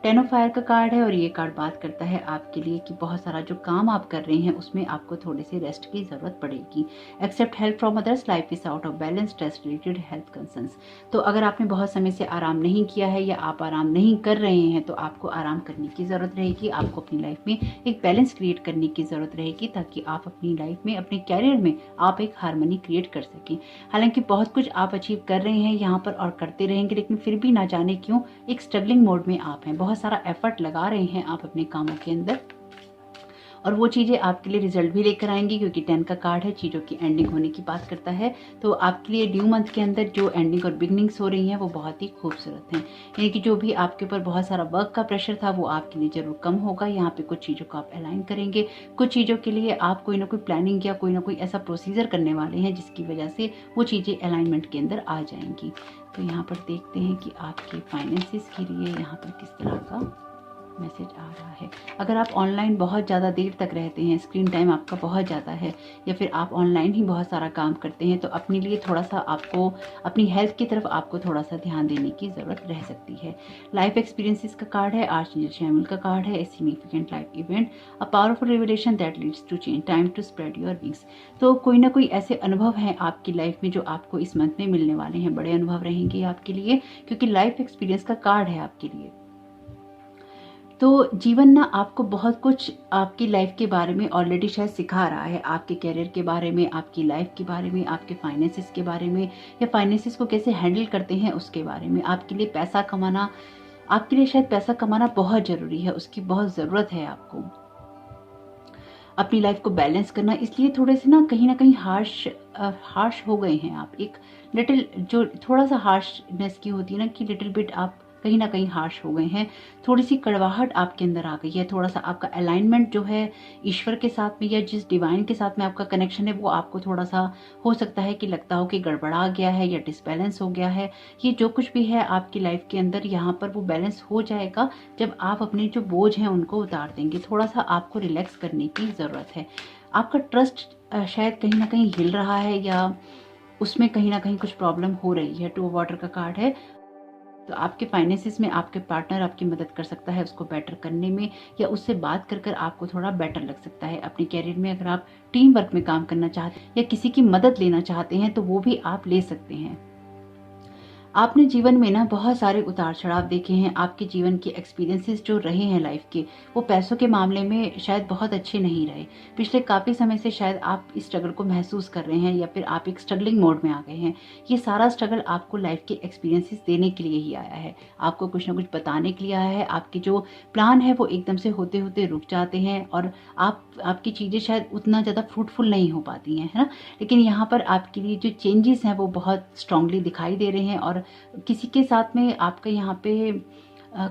S1: 10 ऑफ फायर का कार्ड है और ये कार्ड बात करता है आपके लिए कि बहुत सारा जो काम आप कर रहे हैं उसमें आपको थोड़े से रेस्ट की ज़रूरत पड़ेगी। Accept help from others, life is out of balance, stress related health concerns. तो अगर आपने बहुत समय से आराम नहीं किया है या आप आराम नहीं कर रहे हैं तो आपको आराम करने की ज़रूरत रहेगी। आपको अपनी लाइफ में एक बैलेंस क्रिएट करने की ज़रूरत रहेगी ताकि आप अपनी लाइफ में, अपने कैरियर में आप एक हार्मनी क्रिएट कर सकें। हालांकि बहुत कुछ आप अचीव कर रहे हैं यहाँ पर और करते रहेंगे, लेकिन फिर भी ना जाने क्यों एक स्ट्रगलिंग मोड में आप हैं। बहुत सारा एफर्ट लगा रहे हैं आप अपने कामों के अंदर और वो चीज़ें आपके लिए रिजल्ट भी लेकर आएंगी, क्योंकि 10 का कार्ड है, चीज़ों की एंडिंग होने की बात करता है। तो आपके लिए न्यू मंथ के अंदर जो एंडिंग और बिगनिंग्स हो रही हैं वो बहुत ही खूबसूरत हैं। यानी कि जो भी आपके ऊपर बहुत सारा वर्क का प्रेशर था वो आपके लिए ज़रूर कम होगा। यहाँ पे कुछ चीज़ों को आप अलाइन करेंगे, कुछ चीज़ों के लिए आप कोई ना कोई प्लानिंग या कोई ना कोई ऐसा प्रोसीजर करने वाले हैं जिसकी वजह से वो चीज़ें अलाइनमेंट के अंदर आ जाएंगी। तो यहाँ पर देखते हैं कि आपके फाइनेंसिस के लिए यहाँ पर किस तरह का मैसेज आ रहा है। अगर आप ऑनलाइन बहुत ज़्यादा देर तक रहते हैं, स्क्रीन टाइम आपका बहुत ज़्यादा है, या फिर आप ऑनलाइन ही बहुत सारा काम करते हैं, तो अपने लिए थोड़ा सा आपको अपनी हेल्थ की तरफ आपको थोड़ा सा ध्यान देने की ज़रूरत रह सकती है। लाइफ एक्सपीरियंसेस का कार्ड है, आर्चएंजल शैमुएल का कार्ड है, a significant life event, a powerful revelation that leads to change, time to spread your wings. तो कोई ना कोई ऐसे अनुभव हैं आपकी लाइफ में जो आपको इस मंथ में मिलने वाले हैं। बड़े अनुभव रहेंगे आपके लिए, क्योंकि लाइफ एक्सपीरियंस का कार्ड है आपके लिए। तो जीवन ना आपको बहुत कुछ आपकी लाइफ के बारे में ऑलरेडी शायद सिखा रहा है, आपके कैरियर के बारे में, आपकी लाइफ के बारे में, आपके फाइनेंसिस के बारे में, या फाइनेंसिस को कैसे हैंडल करते हैं उसके बारे में। आपके लिए पैसा कमाना, आपके लिए शायद पैसा कमाना बहुत ज़रूरी है, उसकी बहुत ज़रूरत है आपको। अपनी लाइफ को बैलेंस करना, इसलिए थोड़े से ना कहीं हार्श हो गए हैं आप। एक लिटिल जो थोड़ा सा हार्शनेस की होती है ना, कि लिटिल बिट आप कहीं ना कहीं हार्श हो गए हैं, थोड़ी सी कड़वाहट आपके अंदर आ गई है। थोड़ा सा आपका अलाइनमेंट जो है ईश्वर के साथ में या जिस डिवाइन के साथ में आपका कनेक्शन है वो आपको थोड़ा सा हो सकता है कि लगता हो कि गड़बड़ा गया है या डिसबैलेंस हो गया है। ये जो कुछ भी है आपकी लाइफ के अंदर, यहाँ पर वो बैलेंस हो जाएगा जब आप अपने जो बोझ हैं उनको उतार देंगे। थोड़ा सा आपको रिलैक्स करने की ज़रूरत है। आपका ट्रस्ट शायद कहीं ना कहीं हिल रहा है या उसमें कहीं ना कहीं कुछ प्रॉब्लम हो रही है। 2 वाटर का कार्ड है, तो आपके फाइनेंसिस में आपके पार्टनर आपकी मदद कर सकता है उसको बेटर करने में, या उससे बात कर आपको थोड़ा बेटर लग सकता है। अपने कैरियर में अगर आप टीम वर्क में काम करना चाहते हैं या किसी की मदद लेना चाहते हैं तो वो भी आप ले सकते हैं। आपने जीवन में ना बहुत सारे उतार चढ़ाव देखे हैं। आपके जीवन के एक्सपीरियंसेस जो रहे हैं लाइफ के, वो पैसों के मामले में शायद बहुत अच्छे नहीं रहे। पिछले काफ़ी समय से शायद आप इस स्ट्रगल को महसूस कर रहे हैं या फिर आप एक स्ट्रगलिंग मोड में आ गए हैं। ये सारा स्ट्रगल आपको लाइफ के एक्सपीरियंसेस देने के लिए ही आया है, आपको कुछ ना कुछ बताने के लिए आया है। आपके जो प्लान है वो एकदम से होते होते रुक जाते हैं और आपकी चीज़ें शायद उतना ज़्यादा फ्रूटफुल नहीं हो पाती हैं, है ना। लेकिन यहाँ पर आपके लिए जो चेंजेस हैं वो बहुत स्ट्रांगली दिखाई दे रहे हैं और किसी के साथ में आपका यहाँ पे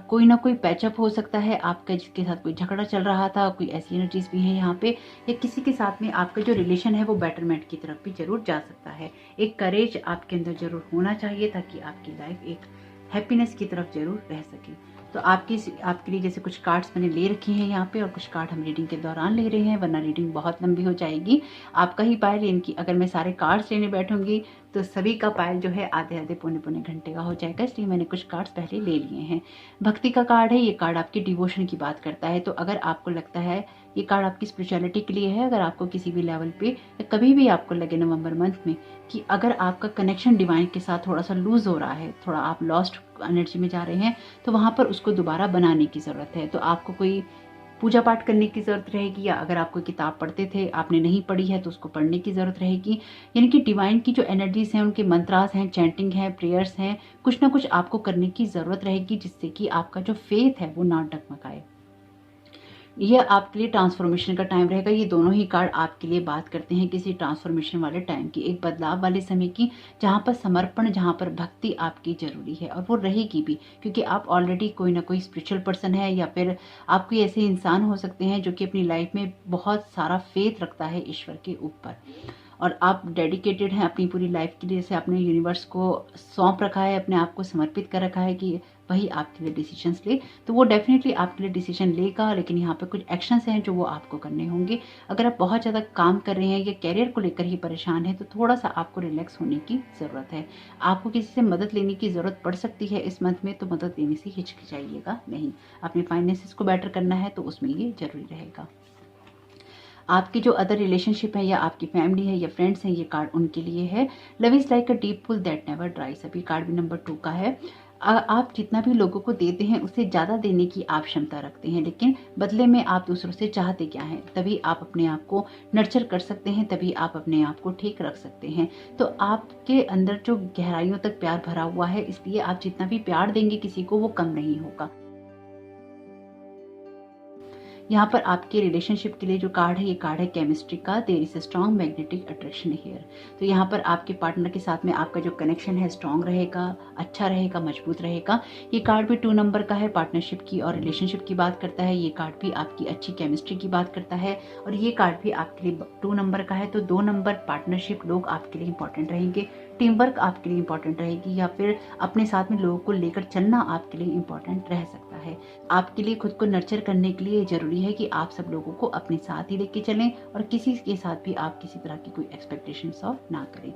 S1: कोई ना कोई पैचअप हो सकता है, आपका जिसके साथ कोई झगड़ा चल रहा था, कोई ऐसी एनर्जीज भी हैं यहाँ पे, या किसी के साथ में आपका जो रिलेशन है वो बेटरमेंट की तरफ भी जरूर जा सकता है। एक करेज आपके अंदर जरूर होना चाहिए ताकि आपकी लाइफ एक हैप्पीनेस की तरफ जरूर रह सके। तो आपके लिए जैसे कुछ कार्ड्स मैंने ले रखे हैं यहाँ पे और कुछ कार्ड हम रीडिंग के दौरान ले रहे हैं, वरना रीडिंग बहुत लंबी हो जाएगी। आपका ही पायल, इनकी अगर मैं सारे कार्ड्स लेने बैठूंगी तो सभी का पायल जो है आधे आधे पौने पौने घंटे का हो जाएगा, इसलिए मैंने कुछ कार्ड्स पहले ले लिए हैं। भक्ति का कार्ड है, ये कार्ड आपकी डिवोशन की बात करता है। तो अगर आपको लगता है ये कार्ड आपकी स्पिरिचुअलिटी के लिए है, अगर आपको किसी भी लेवल पे या कभी भी आपको लगे नवंबर मंथ में कि अगर आपका कनेक्शन डिवाइन के साथ थोड़ा सा लूज हो रहा है, थोड़ा आप लॉस्ट एनर्जी में जा रहे हैं, तो वहाँ पर उसको दोबारा बनाने की ज़रूरत है। तो आपको कोई पूजा पाठ करने की ज़रूरत रहेगी, या अगर आप कोई किताब पढ़ते थे आपने नहीं पढ़ी है तो उसको पढ़ने की ज़रूरत रहेगी। यानी कि डिवाइन की जो एनर्जीज हैं, उनके मंत्रास हैं, चैंटिंग है, प्रेयर्स हैं, कुछ ना कुछ आपको करने की ज़रूरत रहेगी जिससे कि आपका जो फेथ है वो ना डगमगाए। यह आपके लिए ट्रांसफॉर्मेशन का टाइम रहेगा। ये दोनों ही कार्ड आपके लिए बात करते हैं किसी ट्रांसफॉर्मेशन वाले टाइम की, एक बदलाव वाले समय की, जहाँ पर समर्पण, जहाँ पर भक्ति आपकी जरूरी है, और वो रहेगी भी, क्योंकि आप ऑलरेडी कोई ना कोई स्पिरिचुअल पर्सन है, या फिर आप कोई ऐसे इंसान हो सकते हैं जो कि अपनी लाइफ में बहुत सारा फेथ रखता है ईश्वर के ऊपर, और आप डेडिकेटेड हैं अपनी पूरी लाइफ के लिए। जैसे आपने यूनिवर्स को सौंप रखा है, अपने आप को समर्पित कर रखा है कि वही आपके लिए डिसीजंस ले, तो वो डेफिनेटली आपके लिए डिसीजन लेगा। लेकिन यहाँ पे कुछ एक्शंस हैं जो वो आपको करने होंगे। अगर आप बहुत ज़्यादा काम कर रहे हैं या कैरियर को लेकर ही परेशान है, तो थोड़ा सा आपको रिलैक्स होने की ज़रूरत है। आपको किसी से मदद लेने की ज़रूरत पड़ सकती है इस मंथ में, तो मदद लेने से हिचकिचाइएगा नहीं। अपने फाइनेंसेस को बेटर करना है तो उसमें ये जरूरी रहेगा। आपकी जो अदर रिलेशनशिप है, या आपकी फैमिली है, या फ्रेंड्स हैं, ये कार्ड उनके लिए है। Love is like a deep pool that never dries up, ये कार्ड भी नंबर 2 का है। आप जितना भी लोगों को देते हैं उससे ज़्यादा देने की आप क्षमता रखते हैं, लेकिन बदले में आप दूसरों से चाहते क्या हैं, तभी आप अपने आप को नर्चर कर सकते हैं, तभी आप अपने आप को ठीक रख सकते हैं। तो आपके अंदर जो गहराइयों तक प्यार भरा हुआ है, इसलिए आप जितना भी प्यार देंगे किसी को, वो कम नहीं होगा। यहाँ पर आपके रिलेशनशिप के लिए जो कार्ड है, ये कार्ड है केमिस्ट्री का। There is a strong magnetic attraction here. तो यहाँ पर आपके पार्टनर के साथ में आपका जो कनेक्शन है स्ट्रॉन्ग रहेगा, अच्छा रहेगा, मजबूत रहेगा। ये कार्ड भी 2 नंबर का है, पार्टनरशिप की और रिलेशनशिप की बात करता है। ये कार्ड भी आपकी अच्छी केमिस्ट्री की बात करता है, और ये कार्ड भी आपके लिए 2 नंबर का है। तो 2 नंबर पार्टनरशिप लोग आपके लिए इंपॉर्टेंट रहेंगे, टीम वर्क आपके लिए इंपॉर्टेंट रहेगी, या फिर अपने साथ में लोगों को लेकर चलना आपके लिए इंपॉर्टेंट रह सकता है। आपके लिए खुद को नर्चर करने के लिए जरूरी है कि आप सब लोगों को अपने साथ ही लेके चलें, और किसी के साथ भी आप किसी तरह की कोई एक्सपेक्टेशन ऑफ ना करें।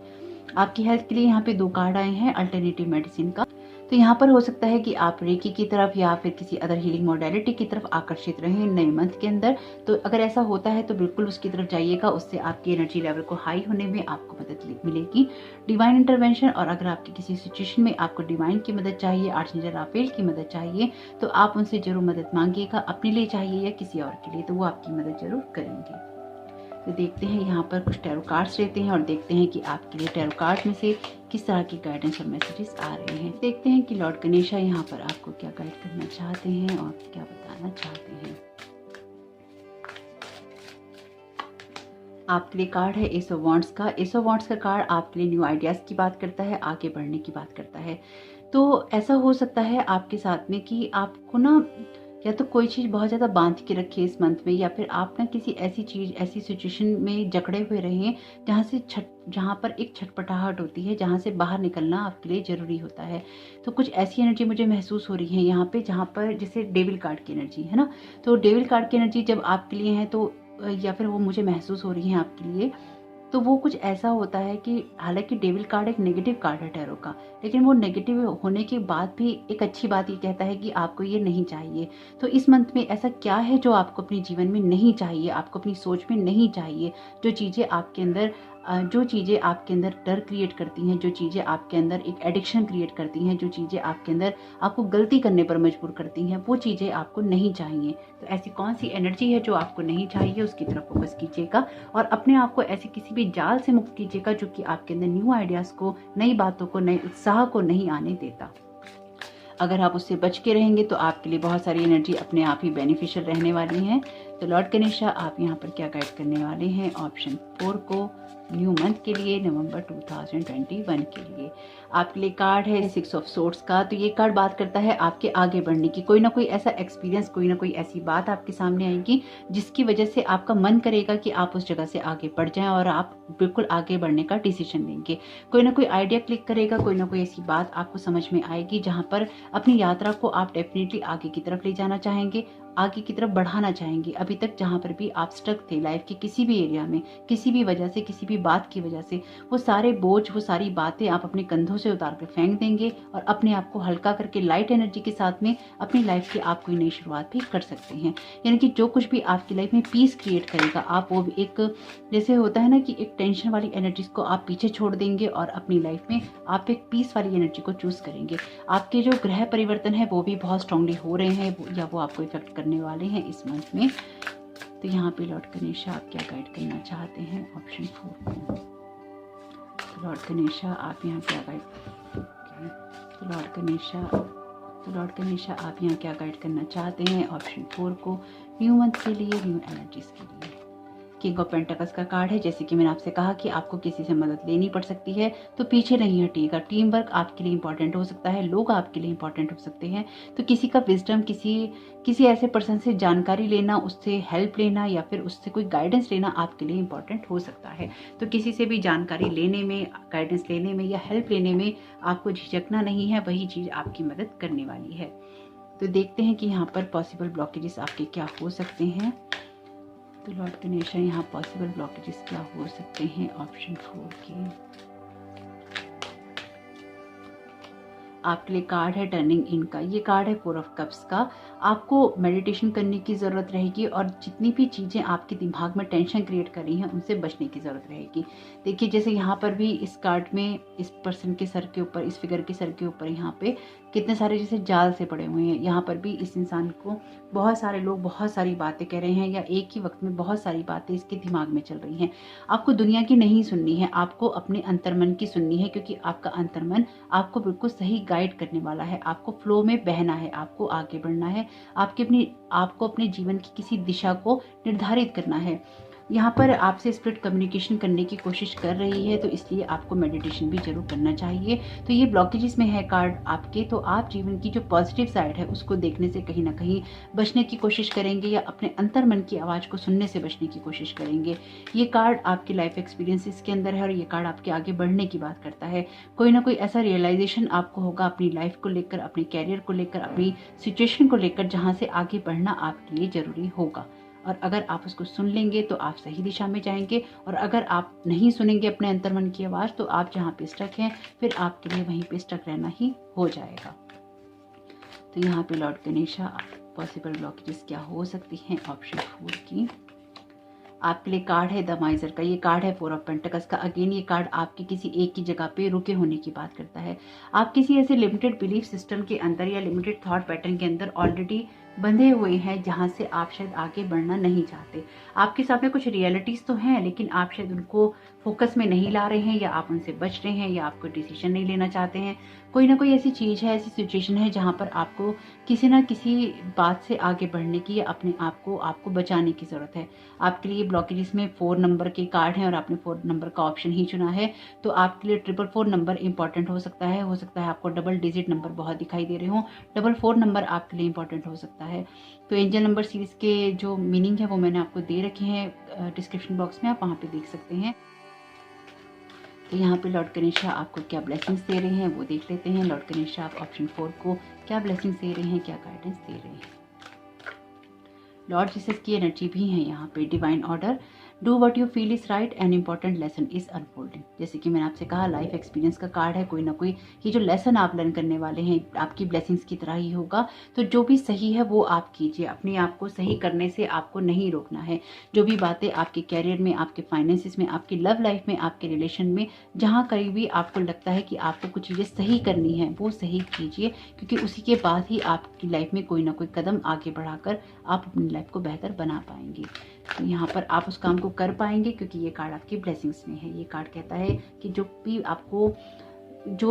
S1: आपकी हेल्थ के लिए यहाँ पे 2 कार्ड आए हैं अल्टरनेटिव मेडिसिन का। तो यहाँ पर हो सकता है कि आप रेकी की तरफ या फिर किसी अदर हीलिंग मोडेलिटी की तरफ आकर्षित रहें नए मंथ के अंदर। तो अगर ऐसा होता है तो बिल्कुल उसकी तरफ जाइएगा, उससे आपकी एनर्जी लेवल को हाई होने में आपको मदद मिलेगी। डिवाइन इंटरवेंशन, और अगर आपकी किसी सिचुएशन में आपको डिवाइन की मदद चाहिए, आर्चएंजल राफेल की मदद चाहिए, तो आप उनसे जरूर मदद मांगिएगा, अपने लिए चाहिए या किसी और के लिए, तो वो आपकी मदद जरूर करेंगे। तो देखते हैं यहाँ पर कुछ टैरो कार्ड्स रहते हैं, और देखते हैं कि आपके लिए टैरो कार्ड में से किस तरह की गाइडेंस और मैसेजेस आ रहे हैं। देखते हैं कि लॉर्ड गणेशा यहाँ पर आपको क्या गाइड करना चाहते हैं और क्या बताना चाहते हैं। आपके लिए कार्ड है एस ऑफ वॉन्ड्स का। एस ऑफ वॉन्ड्स का कार्ड आपके लिए न्यू आइडियाज की बात करता है, आगे बढ़ने की बात करता है। तो ऐसा हो सकता है आपके साथ में कि आपको ना या तो कोई चीज़ बहुत ज़्यादा बांध के रखी है इस मंथ में, या फिर आप ना किसी ऐसी चीज़, ऐसी सिचुएशन में जकड़े हुए रहे हैं जहाँ पर एक छटपटाहट होती है, जहाँ से बाहर निकलना आपके लिए ज़रूरी होता है। तो कुछ ऐसी एनर्जी मुझे महसूस हो रही है यहाँ पे, जहाँ पर जैसे डेविल कार्ड की एनर्जी है ना, तो डेविल कार्ड की एनर्जी जब आपके लिए है तो, या फिर वो मुझे महसूस हो रही है आपके लिए, तो वो कुछ ऐसा होता है कि हालांकि डेविल कार्ड एक नेगेटिव कार्ड है टैरो का, लेकिन वो नेगेटिव होने के बाद भी एक अच्छी बात ये कहता है कि आपको ये नहीं चाहिए। तो इस मंथ में ऐसा क्या है जो आपको अपने जीवन में नहीं चाहिए, आपको अपनी सोच में नहीं चाहिए, जो चीज़ें आपके अंदर डर क्रिएट करती हैं, जो चीज़ें आपके अंदर एक एडिक्शन क्रिएट करती हैं, जो चीज़ें आपके अंदर आपको गलती करने पर मजबूर करती हैं, वो चीज़ें आपको नहीं चाहिए। तो ऐसी कौन सी एनर्जी है जो आपको नहीं चाहिए, उसकी तरफ फोकस कीजिएगा, और अपने आप को ऐसे किसी भी जाल से मुक्त कीजिएगा जो कि आपके अंदर न्यू आइडियाज़ को, नई बातों को, नए उत्साह को नहीं आने देता। अगर आप उससे बच के रहेंगे तो आपके लिए बहुत सारी एनर्जी अपने आप ही बेनिफिशियल रहने वाली हैं। तो लॉर्ड गणेशा आप यहाँ पर क्या गाइड करने वाले हैं ऑप्शन 4 को न्यू मंथ के लिए, नवंबर 2021 के लिए। आपके लिए कार्ड है 6 ऑफ सोर्ड्स का। तो ये कार्ड बात करता है आपके आगे बढ़ने की, कोई ना कोई ऐसा एक्सपीरियंस, कोई ना कोई ऐसी बात आपके सामने आएगी जिसकी वजह से आपका मन करेगा कि आप उस जगह से आगे बढ़ जाएं, और आप बिल्कुल आगे बढ़ने का डिसीजन लेंगे। कोई ना कोई आइडिया क्लिक करेगा, कोई ना कोई ऐसी बात आपको समझ में आएगी जहां पर अपनी यात्रा को आप डेफिनेटली आगे की तरफ ले जाना चाहेंगे, आगे की तरफ बढ़ाना चाहेंगे। अभी तक जहां पर भी आप स्टक थे लाइफ के किसी भी एरिया में, किसी भी वजह से, किसी भी बात की वजह से, वो सारे बोझ, वो सारी बातें आप अपने कंधों से उतार कर फेंक देंगे, और अपने आप को हल्का करके लाइट एनर्जी के साथ में अपनी लाइफ की आप कोई नई शुरुआत भी कर सकते हैं। यानी कि जो कुछ भी आपकी लाइफ में पीस क्रिएट करेगा, आप वो भी एक, जैसे होता है ना कि एक टेंशन वाली एनर्जी को आप पीछे छोड़ देंगे, और अपनी लाइफ में आप एक पीस वाली एनर्जी को चूज करेंगे। आपके जो ग्रह परिवर्तन है वो भी बहुत स्ट्रांगली हो रहे हैं, या वो आपको इफेक्ट करने वाले हैं इस मंथ में। तो यहाँ पे लॉर्ड गणेशा आप क्या गाइड करना चाहते हैं ऑप्शन 4 को। तो लॉर्ड गणेशा आप यहाँ क्या गाइड, तो लॉर्ड गणेशा तो लॉर्ड गणेशा आप यहाँ क्या गाइड करना चाहते हैं ऑप्शन 4 को न्यू मंथ के लिए, न्यू एनर्जीज के लिए। किंग ऑफ पेंटिकल्स का कार्ड है। जैसे कि मैंने आपसे कहा कि आपको किसी से मदद लेनी पड़ सकती है तो पीछे नहीं हटिएगा। टीम वर्क आपके लिए इंपॉर्टेंट हो सकता है, लोग आपके लिए इंपॉर्टेंट हो सकते हैं। तो किसी का विजडम, किसी ऐसे पर्सन से जानकारी लेना, उससे हेल्प लेना या फिर उससे कोई गाइडेंस लेना आपके लिए इंपॉर्टेंट हो सकता है। तो किसी से भी जानकारी लेने में, गाइडेंस लेने में या हेल्प लेने में आपको झिझकना नहीं है, वही चीज़ आपकी मदद करने वाली है। तो देखते हैं कि यहाँ पर पॉसिबल ब्लॉकेजेस आपके क्या हो सकते हैं। तो लॉर्ड गणेशा यहाँ पॉसिबल ब्लॉकेजेस क्या हो सकते हैं ऑप्शन 4 के। आपके लिए कार्ड है टर्निंग इन का। ये कार्ड है 4 ऑफ कप्स का। आपको मेडिटेशन करने की ज़रूरत रहेगी और जितनी भी चीज़ें आपके दिमाग में टेंशन क्रिएट कर रही हैं उनसे बचने की ज़रूरत रहेगी। देखिए जैसे यहाँ पर भी इस कार्ड में इस पर्सन के सर के ऊपर, इस फिगर के सर के ऊपर यहाँ पे कितने सारे जैसे जाल से पड़े हुए हैं। यहाँ पर भी इस इंसान को बहुत सारे लोग बहुत सारी बातें कह रहे हैं या एक ही वक्त में बहुत सारी बातें इसके दिमाग में चल रही हैं। आपको दुनिया की नहीं सुननी है, आपको अपने अंतर्मन की सुननी है, क्योंकि आपका अंतर्मन आपको बिल्कुल सही गाइड करने वाला है। आपको फ्लो में बहना है, आपको आगे बढ़ना है, आपको अपने जीवन की किसी दिशा को निर्धारित करना है। यहाँ पर आपसे स्पिरिट कम्युनिकेशन करने की कोशिश कर रही है, तो इसलिए आपको मेडिटेशन भी जरूर करना चाहिए। तो ये ब्लॉकेजेस में है कार्ड आपके, तो आप जीवन की जो पॉजिटिव साइड है उसको देखने से कहीं ना कहीं बचने की कोशिश करेंगे या अपने अंतर्मन की आवाज़ को सुनने से बचने की कोशिश करेंगे। ये कार्ड आपके लाइफ एक्सपीरियंसेस के अंदर है और ये कार्ड आपके आगे बढ़ने की बात करता है। कोई ना कोई ऐसा रियलाइजेशन आपको होगा अपनी लाइफ को लेकर, अपने कैरियर को लेकर, अपनी सिचुएशन को लेकर, जहाँ से आगे बढ़ना आपके लिए जरूरी होगा। और अगर आप उसको सुन लेंगे तो आप सही दिशा में जाएंगे, और अगर आप नहीं सुनेंगे अपने अंतर्मन की आवाज़ तो आप जहाँ पे स्टक हैं फिर आपके लिए वहीं पे स्टक रहना ही हो जाएगा। तो यहाँ पे लॉर्ड गणेशा पॉसिबल ब्लॉकेजेस क्या हो सकती हैं ऑप्शन 4 की। आपके लिए कार्ड है द माइजर का। ये कार्ड है 4 ऑफ पेंटिकल्स का। अगेन ये कार्ड आपके किसी एक की जगह पे रुके होने की बात करता है। आप किसी ऐसे लिमिटेड बिलीफ सिस्टम के अंदर या लिमिटेड थॉट पैटर्न के अंदर ऑलरेडी बंधे हुए हैं, जहां से आप शायद आगे बढ़ना नहीं चाहते। आपके सामने कुछ रियलिटीज तो हैं, लेकिन आप शायद उनको फोकस में नहीं ला रहे हैं, या आप उनसे बच रहे हैं, या आप कोई डिसीजन नहीं लेना चाहते हैं। कोई ना कोई ऐसी चीज़ है, ऐसी सिचुएशन है जहाँ पर आपको किसी ना किसी बात से आगे बढ़ने की या अपने आपको बचाने की ज़रूरत है। आपके लिए ब्लॉकेजेस में 4 नंबर के कार्ड हैं और आपने 4 नंबर का ऑप्शन ही चुना है, तो आपके लिए 444 नंबर इंपॉर्टेंट हो सकता है। आपको डबल डिजिट नंबर बहुत दिखाई दे रहे हो, 444 नंबर आपके लिए इंपॉर्टेंट हो सकता है। तो एंजल नंबर सीरीज के जो मीनिंग है वो मैंने आपको दे रखे हैं डिस्क्रिप्शन बॉक्स में, आप वहाँ पे देख सकते हैं। तो यहाँ पे लॉर्ड गणेशा आपको क्या ब्लेसिंग्स दे रहे हैं वो देख लेते हैं। लॉर्ड गणेशा आप ऑप्शन 4 को क्या ब्लेसिंग्स दे रहे हैं, क्या गाइडेंस दे रहे हैं। लॉर्ड जीसस की एनर्जी भी है यहाँ पे। Divine order, do what you feel is right, an important lesson is unfolding. जैसे कि मैंने आपसे कहा लाइफ एक्सपीरियंस का कार्ड है। कोई ना कोई ये जो लेसन आप लर्न करने वाले हैं आपकी ब्लेसिंग्स की तरह ही होगा। तो जो भी सही है वो आप कीजिए, अपने आप को सही करने से आपको नहीं रोकना है। जो भी बातें आपके कैरियर में, आपके फाइनेंसिस में, आपकी लव लाइफ में, आपके रिलेशन में, जहाँ कहीं भी आपको लगता है कि आपको कुछ चीज़ें सही करनी है वो सही कीजिए, क्योंकि उसी के बाद ही आपकी लाइफ में कोई ना कोई कदम आगे बढ़ाकर आप अपनी लाइफ को बेहतर बना पाएंगे। तो यहाँ पर आप उस काम को कर पाएंगे, क्योंकि ये कार्ड आपकी ब्लेसिंग्स में है। ये कार्ड कहता है कि जो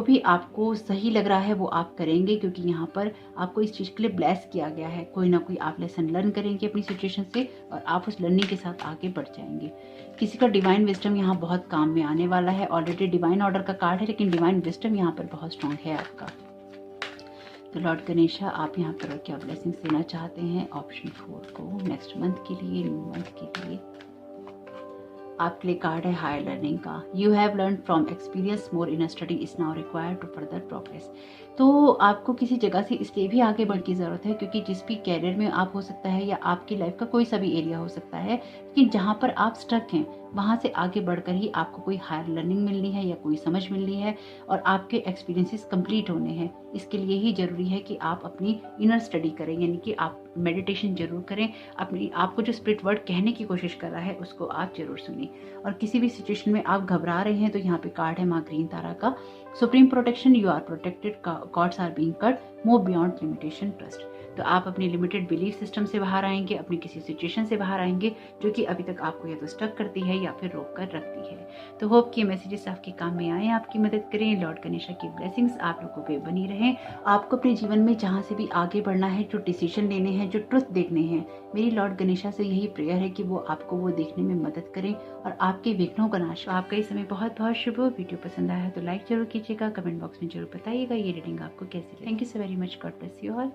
S1: भी आपको सही लग रहा है वो आप करेंगे, क्योंकि यहाँ पर आपको इस चीज़ के लिए ब्लेस किया गया है। कोई ना कोई आप लेसन लर्न करेंगे अपनी सिचुएशन से और आप उस लर्निंग के साथ आगे बढ़ जाएंगे। किसी का डिवाइन विजडम यहाँ बहुत काम में आने वाला है। ऑलरेडी डिवाइन ऑर्डर का कार्ड है, लेकिन डिवाइन विजडम यहाँ पर बहुत स्ट्रांग है आपका। तो लॉर्ड गणेशा आप यहाँ पर क्या ब्लेसिंग्स देना चाहते हैं ऑप्शन 4 को नेक्स्ट मंथ के लिए, न्यू मंथ के लिए। आपके लिए कार्ड है हायर लर्निंग का। You have learn from experience, more in study is now required to further progress. तो आपको किसी जगह से इसलिए भी आगे बढ़ने की ज़रूरत है, क्योंकि जिस भी कैरियर में आप हो सकता है या आपकी लाइफ का कोई सा भी एरिया हो सकता है, लेकिन जहाँ पर आप स्टक हैं वहाँ से आगे बढ़कर ही आपको कोई हायर लर्निंग मिलनी है या कोई समझ मिलनी है और आपके एक्सपीरियंसेस कंप्लीट होने हैं। इसके लिए ही ज़रूरी है कि आप अपनी इनर स्टडी करें, यानी कि आप मेडिटेशन जरूर करें। अपनी आपको जो स्पिरिट वर्ड कहने की कोशिश कर रहा है उसको आप जरूर सुनिए। और किसी भी सिचुएशन में आप घबरा रहे हैं तो यहाँ पे कार्ड है माँ ग्रीन तारा का। Supreme protection, you are protected, gods are being cut, move beyond limitation, trust. तो आप अपने लिमिटेड बिलीफ सिस्टम से बाहर आएंगे, अपनी किसी सिचुएशन से बाहर आएंगे जो कि अभी तक आपको या तो स्टक करती है या फिर रोक कर रखती है। तो होप कि मैसेजेस आपके काम में आए, आपकी मदद करें। लॉर्ड गणेशा की ब्लेसिंग्स आप लोगों पे बनी रहें। आपको अपने जीवन में जहाँ से भी आगे बढ़ना है, जो डिसीजन लेने हैं, जो ट्रुथ देखने हैं, मेरी लॉर्ड गणेशा से यही प्रेयर है कि वो आपको वो देखने में मदद करें और आपके विघ्नों का नाश हो। आपका ये समय बहुत बहुत शुभ हो। वीडियो पसंद आया है तो लाइक जरूर कीजिएगा, कमेंट बॉक्स में जरूर बताइएगा ये रीडिंग आपको कैसी लगी। Thank you so very much. God bless you all.